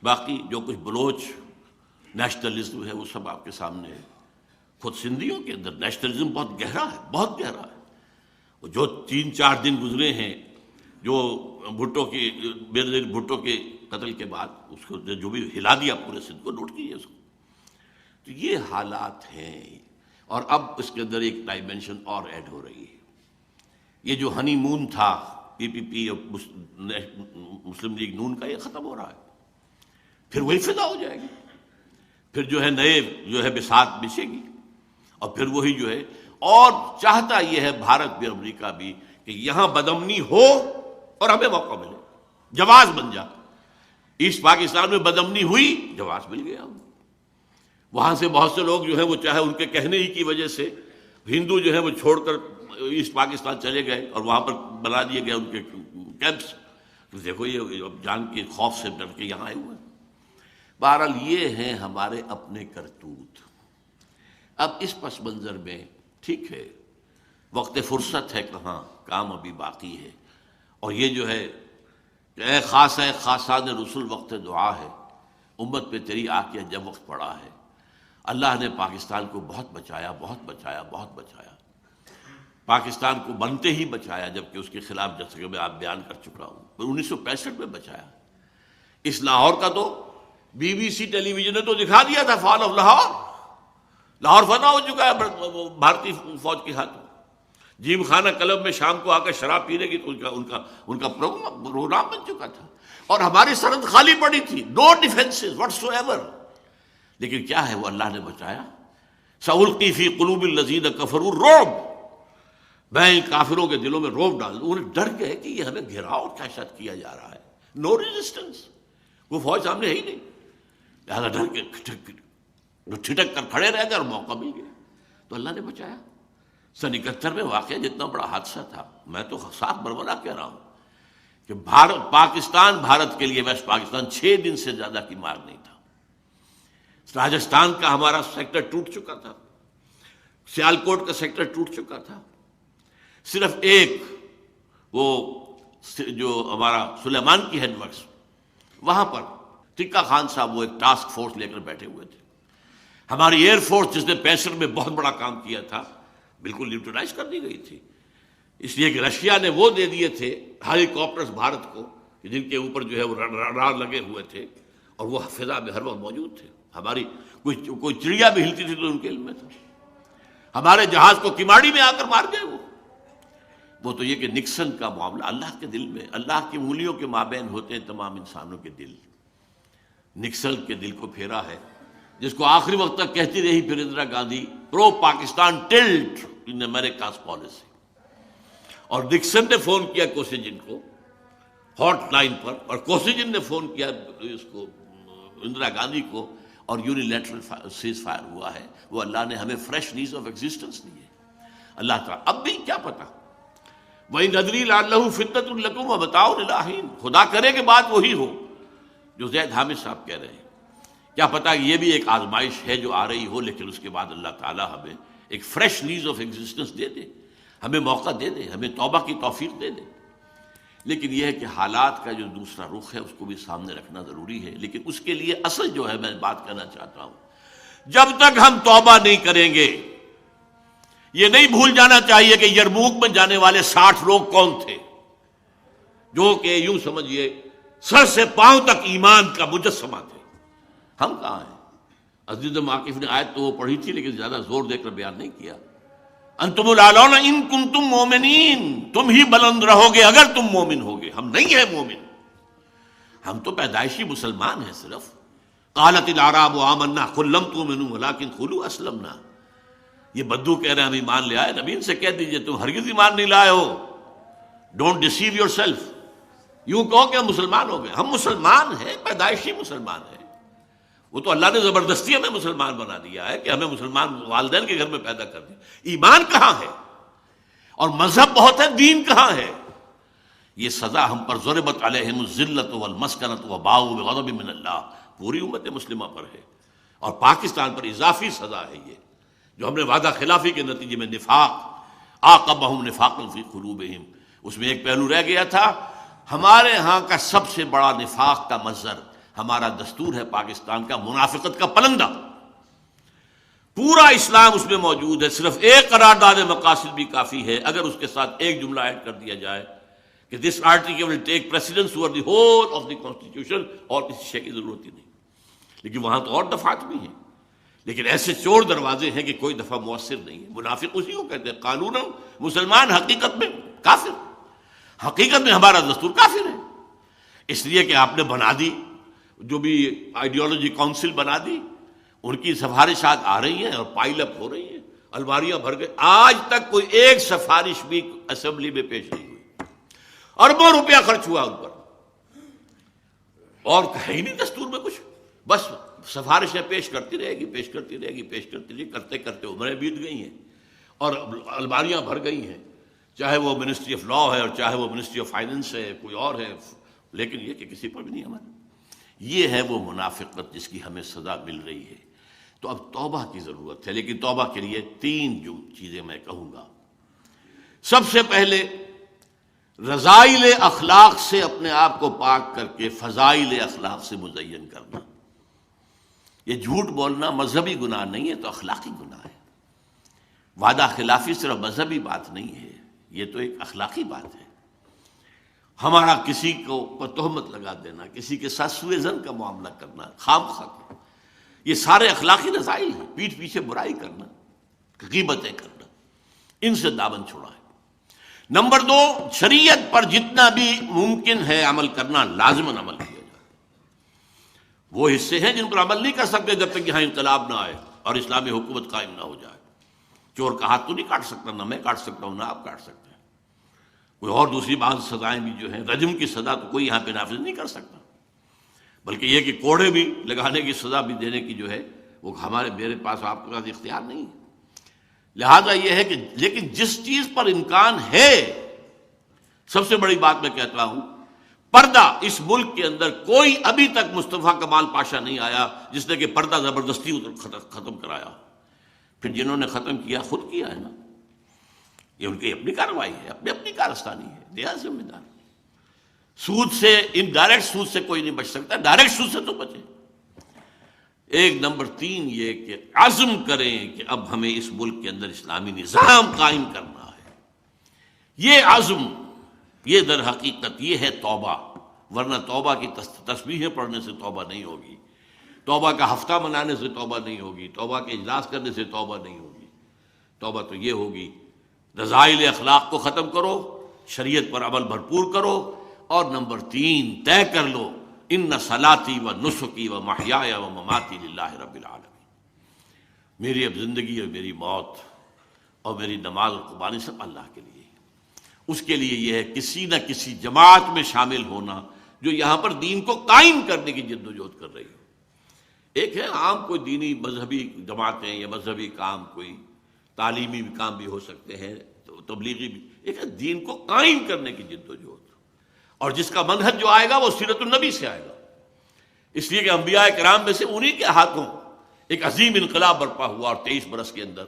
باقی جو کچھ بلوچ نیشنلزم ہے وہ سب آپ کے سامنے ہے. خود سندھیوں کے اندر نیشنلزم بہت گہرا ہے، بہت گہرا ہے. جو 3-4 دن گزرے ہیں، جو بھٹو کی، بیر بھٹو کے قتل کے بعد اس کو جو بھی ہلا دیا پورے سندھ کو، نوٹ کیجیے اس کو. تو یہ حالات ہیں. اور اب اس کے اندر ایک ڈائمنشن اور ایڈ ہو رہی ہے. یہ جو ہنی مون تھا PPP اور مسلم لیگ نون کا، یہ ختم ہو رہا ہے. پھر وہی فضا ہو جائے گی، پھر جو ہے نئے جو ہے بساط بچھے گی، اور پھر وہی جو ہے. اور چاہتا یہ ہے بھارت بھی، امریکہ بھی، کہ یہاں بدامنی ہو اور ہمیں موقع ملے، جواز بن جا. ایسٹ پاکستان میں بدامنی ہوئی، جواز مل گیا. وہاں سے بہت سے لوگ جو ہیں وہ چاہے ان کے کہنے ہی کی وجہ سے ہندو جو ہیں وہ چھوڑ کر ایسٹ پاکستان چلے گئے اور وہاں پر بنا دیے گئے ان کے کیمپس. دیکھو یہ اب جان کے خوف سے ڈر کے یہاں آئے ہوئے ہیں. بہرحال یہ ہیں ہمارے اپنے کرتوت. اب اس پس منظر میں ٹھیک ہے، وقت فرصت ہے کہاں، کام ابھی باقی ہے. اور یہ جو ہے کہ اے خاص ہے خاصان رسول، وقت دعا ہے، امت پہ تیری آ کے جب وقت پڑا ہے. اللہ نے پاکستان کو بہت بچایا، بہت بچایا، بہت بچایا. پاکستان کو بنتے ہی بچایا، جبکہ اس کے خلاف جیسے کہ میں آپ بیان کر چکا ہوں 1965 میں بچایا. اس لاہور کا تو BBC ٹیلی ویژن نے تو دکھا دیا تھا، فال آف لاہور. لاہور فتح ہو چکا ہے بھارتی فوج کے ہاتھوں. جیم خانہ کلب میں شام کو آ کر شراب پینے کی تو ان کا پروگرام بن چکا تھا. اور ہماری سرحد خالی پڑی تھی، نو ڈیفنسز واٹس ایور. لیکن کیا ہے وہ اللہ نے بچایا. سألقی فی قلوب الذین کفروا الرعب، میں کافروں کے دلوں میں رعب ڈال دوں. انہیں ڈر گئے کہ یہ ہمیں گھیراؤ اور دہشت کیا جا رہا ہے. نو ریزسٹنس، وہ فوج سامنے ہے ہی نہیں، لہٰذا ڈر کے ٹھٹک کر کھڑے رہ گئے اور موقع مل گیا تو اللہ نے بچایا۔ سن 71 میں واقعہ جتنا بڑا حادثہ تھا، میں تو صاف بربلا کہہ رہا ہوں کہ پاکستان بھارت کے لیے ویسٹ پاکستان 6 دن سے زیادہ کی مار نہیں تھا۔ راجستھان کا ہمارا سیکٹر ٹوٹ چکا تھا، سیالکوٹ کا سیکٹر ٹوٹ چکا تھا، صرف ایک وہ جو ہمارا سلیمان کی ہیڈ ورکس، وہاں پر ٹکا خان صاحب وہ ایک ٹاسک فورس لے کر بیٹھے ہوئے تھے۔ ہماری ایئر فورس جس نے 65 میں بہت بڑا کام کیا تھا بالکل نیوٹرلائز کر دی گئی تھی، اس لیے کہ رشیا نے وہ دے دیے تھے ہیلی کاپٹرز بھارت کو جن کے اوپر جو ہے وہ رڈار لگے ہوئے تھے اور وہ فضا میں ہر وقت موجود تھے۔ ہماری کوئی چڑیا بھی ہلتی تھی تو ان کے علم میں تھا۔ ہمارے جہاز کو کماڑی میں آ کر مار گئے وہ تو یہ کہ نکسن کا معاملہ اللہ کے دل میں، اللہ کی انگلیوں کے مابین ہوتے ہیں تمام انسانوں کے دل۔ نکسن کے دل کو پھیرا ہے، جس کو آخری وقت تک کہتی رہی پھر اندرا گاندھی، پرو پاکستان ٹلٹ ان امریکاز پالیسی۔ اور نکسن نے فون کیا کوسیجن کو ہاٹ لائن پر، اور کوسیجن نے فون کیا اس کو اندرا گاندھی کو، اور یونیلیٹرل سیز فائر ہوا ہے۔ وہ اللہ نے ہمیں فریش لیز آف ایگزسٹنس دی ہے۔ اللہ تعالیٰ اب بھی کیا پتا، وَإِنْ أَدْرِي لَعَلَّهُ فِتْنَةٌ لَكُمْ وَمَتَاعٌ إِلَىٰ حِينٍ، خدا کرے کہ بات وہی ہو جو زید حامد صاحب کہہ رہے ہیں۔ کیا پتا یہ بھی ایک آزمائش ہے جو آ رہی ہو، لیکن اس کے بعد اللہ تعالیٰ ہمیں ایک فریش لیز آف ایگزسٹنس دے دے، ہمیں موقع دے دے، ہمیں توبہ کی توفیق دے دے۔ لیکن یہ ہے کہ حالات کا جو دوسرا رخ ہے اس کو بھی سامنے رکھنا ضروری ہے۔ لیکن اس کے لیے اصل جو ہے میں بات کرنا چاہتا ہوں، جب تک ہم توبہ نہیں کریں گے، یہ نہیں بھول جانا چاہیے کہ یرموک میں جانے والے 60 لوگ کون تھے، جو کہ یوں سمجھیے سر سے پاؤں تک ایمان کا مجسمہ تھے۔ ہم کہاں ہیں؟ عزیز ماقف نے آیت تو وہ پڑھی تھی لیکن زیادہ زور دے کر بیان نہیں کیا۔ انتم الاعلون ان کنتم مومنین، تم ہی بلند رہو گے اگر تم مومن ہوگے۔ ہم نہیں ہیں مومن، ہم تو پیدائشی مسلمان ہیں صرف۔ قالت الاعراب آمنا قل لم تؤمنوا ولکن قولوا اسلمنا۔ یہ بدو کہہ رہے ہیں ہم ایمان لے آئے، نبی ان سے کہہ دیجئے تم ہرگز ایمان نہیں لائے ہو، ڈونٹ ڈیسیو یور سیلف، یوں کہو کہ ہم مسلمان ہو گئے۔ ہم مسلمان ہیں، پیدائشی مسلمان ہیں، وہ تو اللہ نے زبردستی ہمیں مسلمان بنا دیا ہے کہ ہمیں مسلمان والدین کے گھر میں پیدا کر دیا۔ ایمان کہاں ہے؟ اور مذہب بہت ہے، دین کہاں ہے؟ یہ سزا ہم پر ضربت علیہم الذلۃ والمسکنۃ وباؤوا بغضب من اللہ، پوری امت مسلمہ پر ہے، اور پاکستان پر اضافی سزا ہے یہ جو ہم نے وعدہ خلافی کے نتیجے میں نفاق عاقبہم نفاقا فی قلوبہم، اس میں ایک پہلو رہ گیا تھا۔ ہمارے ہاں کا سب سے بڑا نفاق کا مظہر ہمارا دستور ہے پاکستان کا، منافقت کا پلندہ، پورا اسلام اس میں موجود ہے، صرف ایک قرارداد مقاصد بھی کافی ہے اگر اس کے ساتھ ایک جملہ ایڈ کر دیا جائے کہ this article will take precedence over the whole of the constitution, اور کسی شے کی ضرورت ہی نہیں۔ لیکن وہاں تو اور دفعات بھی ہیں، لیکن ایسے چور دروازے ہیں کہ کوئی دفعہ مؤثر نہیں ہے۔ منافق اسی کو کہتے ہیں قانونا مسلمان، حقیقت میں کافر، حقیقت میں ہمارا دستور کافر ہے، اس لیے کہ آپ نے بنا دی، جو بھی آئیڈیالوجی کونسل بنا دی، ان کی سفارشات آ رہی ہیں اور پائل اپ ہو رہی ہیں، الماریاں بھر گئی۔ آج تک کوئی ایک سفارش بھی اسمبلی میں پیش نہیں ہوئی، اربوں روپیہ خرچ ہوا ان پر، اور ہے ہی نہیں دستور میں کچھ، بس سفارشیں پیش کرتی رہے گی، پیش کرتی رہے گی، پیش کرتی رہے گی، کرتے کرتے عمریں بیت گئی ہیں اور الماریاں بھر گئی ہیں، چاہے وہ منسٹری آف لا ہے اور چاہے وہ منسٹری آف فائننس ہے، کوئی اور ہے، لیکن یہ کہ کسی پر بھی نہیں ہمارا۔ یہ ہے وہ منافقت جس کی ہمیں سزا مل رہی ہے۔ تو اب توبہ کی ضرورت ہے، لیکن توبہ کے لیے 3 چیزیں میں کہوں گا۔ سب سے پہلے رذائل اخلاق سے اپنے آپ کو پاک کر کے فضائل اخلاق سے مزین کرنا۔ یہ جھوٹ بولنا مذہبی گناہ نہیں ہے تو اخلاقی گناہ ہے۔ وعدہ خلافی صرف مذہبی بات نہیں ہے، یہ تو ایک اخلاقی بات ہے۔ ہمارا کسی کو تہمت لگا دینا، کسی کے ساتھ سوء ظن کا معاملہ کرنا، خام خواہ، یہ سارے اخلاقی رذائل ہیں۔ پیٹھ پیچھے برائی کرنا، غیبتیں کرنا، ان سے دامن چھوڑا ہے۔ نمبر 2، شریعت پر جتنا بھی ممکن ہے عمل کرنا، لازماً عمل کیا جائے۔ وہ حصے ہیں جن پر عمل نہیں کر سکتے جب تک یہاں انقلاب نہ آئے اور اسلامی حکومت قائم نہ ہو جائے۔ چور کا ہاتھ تو نہیں کاٹ سکتا، نہ میں کاٹ سکتا ہوں نہ آپ کاٹ سکتے ہیں، کوئی اور دوسری بعض سزائیں بھی جو ہیں، رجم کی سزا تو کوئی یہاں پہ نافذ نہیں کر سکتا، بلکہ یہ کہ کوڑے بھی لگانے کی سزا بھی دینے کی جو ہے وہ میرے پاس آپ کے پاس اختیار نہیں ہے۔ لہذا یہ ہے کہ لیکن جس چیز پر امکان ہے، سب سے بڑی بات میں کہتا ہوں، پردہ اس ملک کے اندر کوئی ابھی تک مصطفیٰ کمال پاشا نہیں آیا جس نے کہ پردہ زبردستی ختم کرایا۔ پھر جنہوں نے ختم کیا خود کیا ہے نا، یہ ان کی اپنی کارروائی ہے، اپنی کارستانی ہے، دیا ذمہ دار۔ سود سے، انڈائریکٹ سود سے کوئی نہیں بچ سکتا، ڈائریکٹ سود سے تو بچے۔ ایک نمبر 3 یہ کہ عزم کریں کہ اب ہمیں اس ملک کے اندر اسلامی نظام قائم کرنا ہے۔ یہ عزم، یہ در حقیقت یہ ہے توبہ، ورنہ توبہ کی تسبیحیں پڑھنے سے توبہ نہیں ہوگی، توبہ کا ہفتہ منانے سے توبہ نہیں ہوگی، توبہ کے اجلاس کرنے سے توبہ نہیں ہوگی۔ توبہ تو یہ ہوگی رذائل اخلاق کو ختم کرو، شریعت پر عمل بھرپور کرو، اور نمبر 3 طے کر لو ان صلاتی و نسکی و محیای و مماتی للہ رب العالمین، میری اب زندگی اور میری موت اور میری نماز اور قربانی سب اللہ کے لیے۔ اس کے لیے یہ ہے کسی نہ کسی جماعت میں شامل ہونا جو یہاں پر دین کو قائم کرنے کی جد و جہد کر رہی ہو۔ ایک ہے عام کوئی دینی مذہبی جماعتیں یا مذہبی کام، کوئی تعلیمی بھی کام بھی ہو سکتے ہیں، تبلیغی بھی، ایک ہے دین کو قائم کرنے کی جد و جہد، اور جس کا منہج جو آئے گا وہ سیرت النبی سے آئے گا۔ اس لیے کہ انبیاء کرام میں سے انہی کے ہاتھوں ایک عظیم انقلاب برپا ہوا، اور 23 برس کے اندر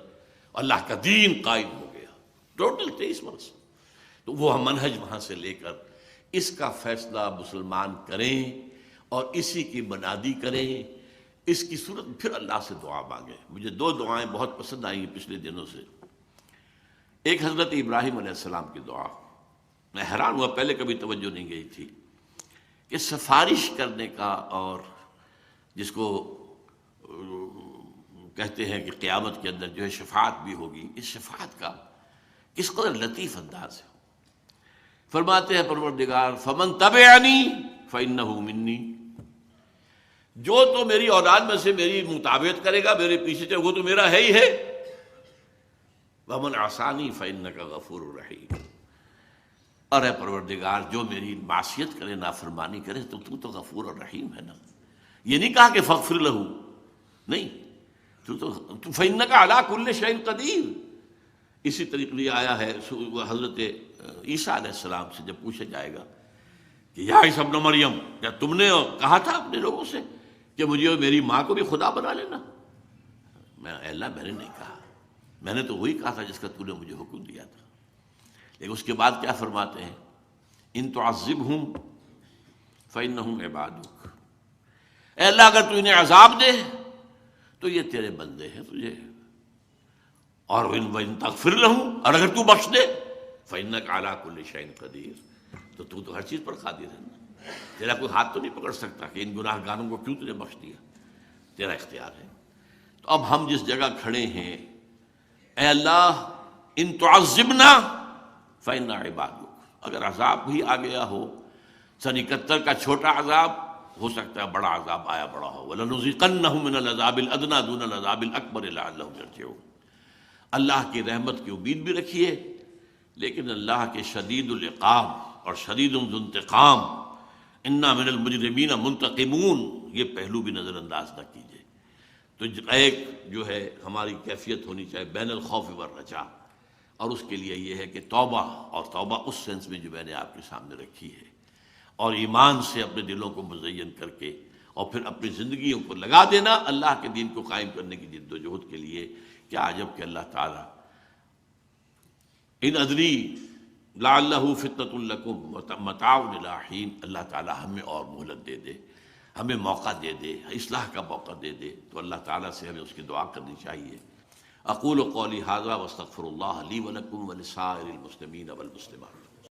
اللہ کا دین قائم ہو گیا، ٹوٹل 23 برس۔ تو وہ منہج وہاں سے لے کر اس کا فیصلہ مسلمان کریں اور اسی کی منادی کریں۔ اس کی صورت پھر اللہ سے دعا مانگیں۔ مجھے 2 دعائیں بہت پسند آئیں پچھلے دنوں سے۔ ایک حضرت ابراہیم علیہ السلام کی دعا، میں حیران ہوا، پہلے کبھی توجہ نہیں گئی تھی کہ سفارش کرنے کا، اور جس کو کہتے ہیں کہ قیامت کے اندر جو ہے شفاعت بھی ہوگی، اس شفاعت کا کس قدر لطیف انداز ہے۔ فرماتے ہیں پروردگار فمن تبعنی فإنہ منی، جو تو میری اولاد میں سے میری مطابقت کرے گا، میرے پیچھے چلے، وہ تو میرا ہے ہی ہے۔ ومن عصانی فإنک غفور رحیم، اور اے پروردگار جو میری معصیت کرے، نافرمانی کرے، تو غفور اور رحیم ہے نا۔ یہ نہیں کہا کہ فاغفر لہ، نہیں، تو فإنک علی کل شیء قدیر۔ اسی طریقے یہ آیا ہے حضرت عیسیٰ علیہ السلام سے جب پوچھا جائے گا کہ یا عیسیٰ ابن مریم، کیا تم نے کہا تھا اپنے لوگوں سے کہ مجھے اور میری ماں کو بھی خدا بنا لینا؟ اے اللہ، میں نے نہیں کہا، میں نے تو وہی کہا تھا جس کا تو نے مجھے حکم دیا تھا۔ لیکن اس کے بعد کیا فرماتے ہیں؟ ان تعذبہم فإنہم عبادک، اے اللہ اگر تو انہیں عذاب دے تو یہ تیرے بندے ہیں تجھے، اور وَإِن تغفر لہم، اور اگر تو بخش دے فإنک علی کل شیء قدیر، تو ہر چیز پر قادر ہے نا، تیرا کوئی ہاتھ تو نہیں پکڑ سکتا کہ ان گناہ گاروں کو کیوں تجھے بخش دیا، تیرا اختیار ہے۔ تو اب ہم جس جگہ کھڑے ہیں، اے اللہ ان تعذبنا فإنا عبادک، اگر عذاب بھی آ گیا ہو، سن 71 کا چھوٹا عذاب ہو سکتا ہے بڑا عذاب آیا بڑا ہو، وَلَنُذِيقَنَّهُم مِّنَ الْعَذَابِ الْأَدْنَىٰ دُونَ الْعَذَابِ الْأَكْبَرِ لَعَلَّهُمْ يَرْجِعُونَ۔ اللہ کی رحمت کی امید بھی رکھیے، لیکن اللہ کے شدید العقاب اور شدید الانتقام، انا من المجرمین منتقمون، یہ پہلو بھی نظر انداز نہ کیجیے۔ تو ایک جو ہے ہماری کیفیت ہونی چاہیے بین الخوف والرجاء، اور اس کے لیے یہ ہے کہ توبہ، اور توبہ اس سینس میں جو میں نے آپ کے سامنے رکھی ہے، اور ایمان سے اپنے دلوں کو مزین کر کے، اور پھر اپنی زندگیوں کو لگا دینا اللہ کے دین کو قائم کرنے کی جد و جہد کے لیے۔ کیا عجب کہ اللہ تعالیٰ ان ادری لعلہ فتنۃ لکم متاع الی حین، اللہ تعالیٰ ہمیں اور مہلت دے دے، ہمیں موقع دے دے، اصلاح کا موقع دے دے، تو اللہ تعالیٰ سے ہمیں اس کی دعا کرنی چاہیے۔ اقول قولی ھذا واستغفر اللہ لی ولکم ولسائر المسلمین والمسلمات۔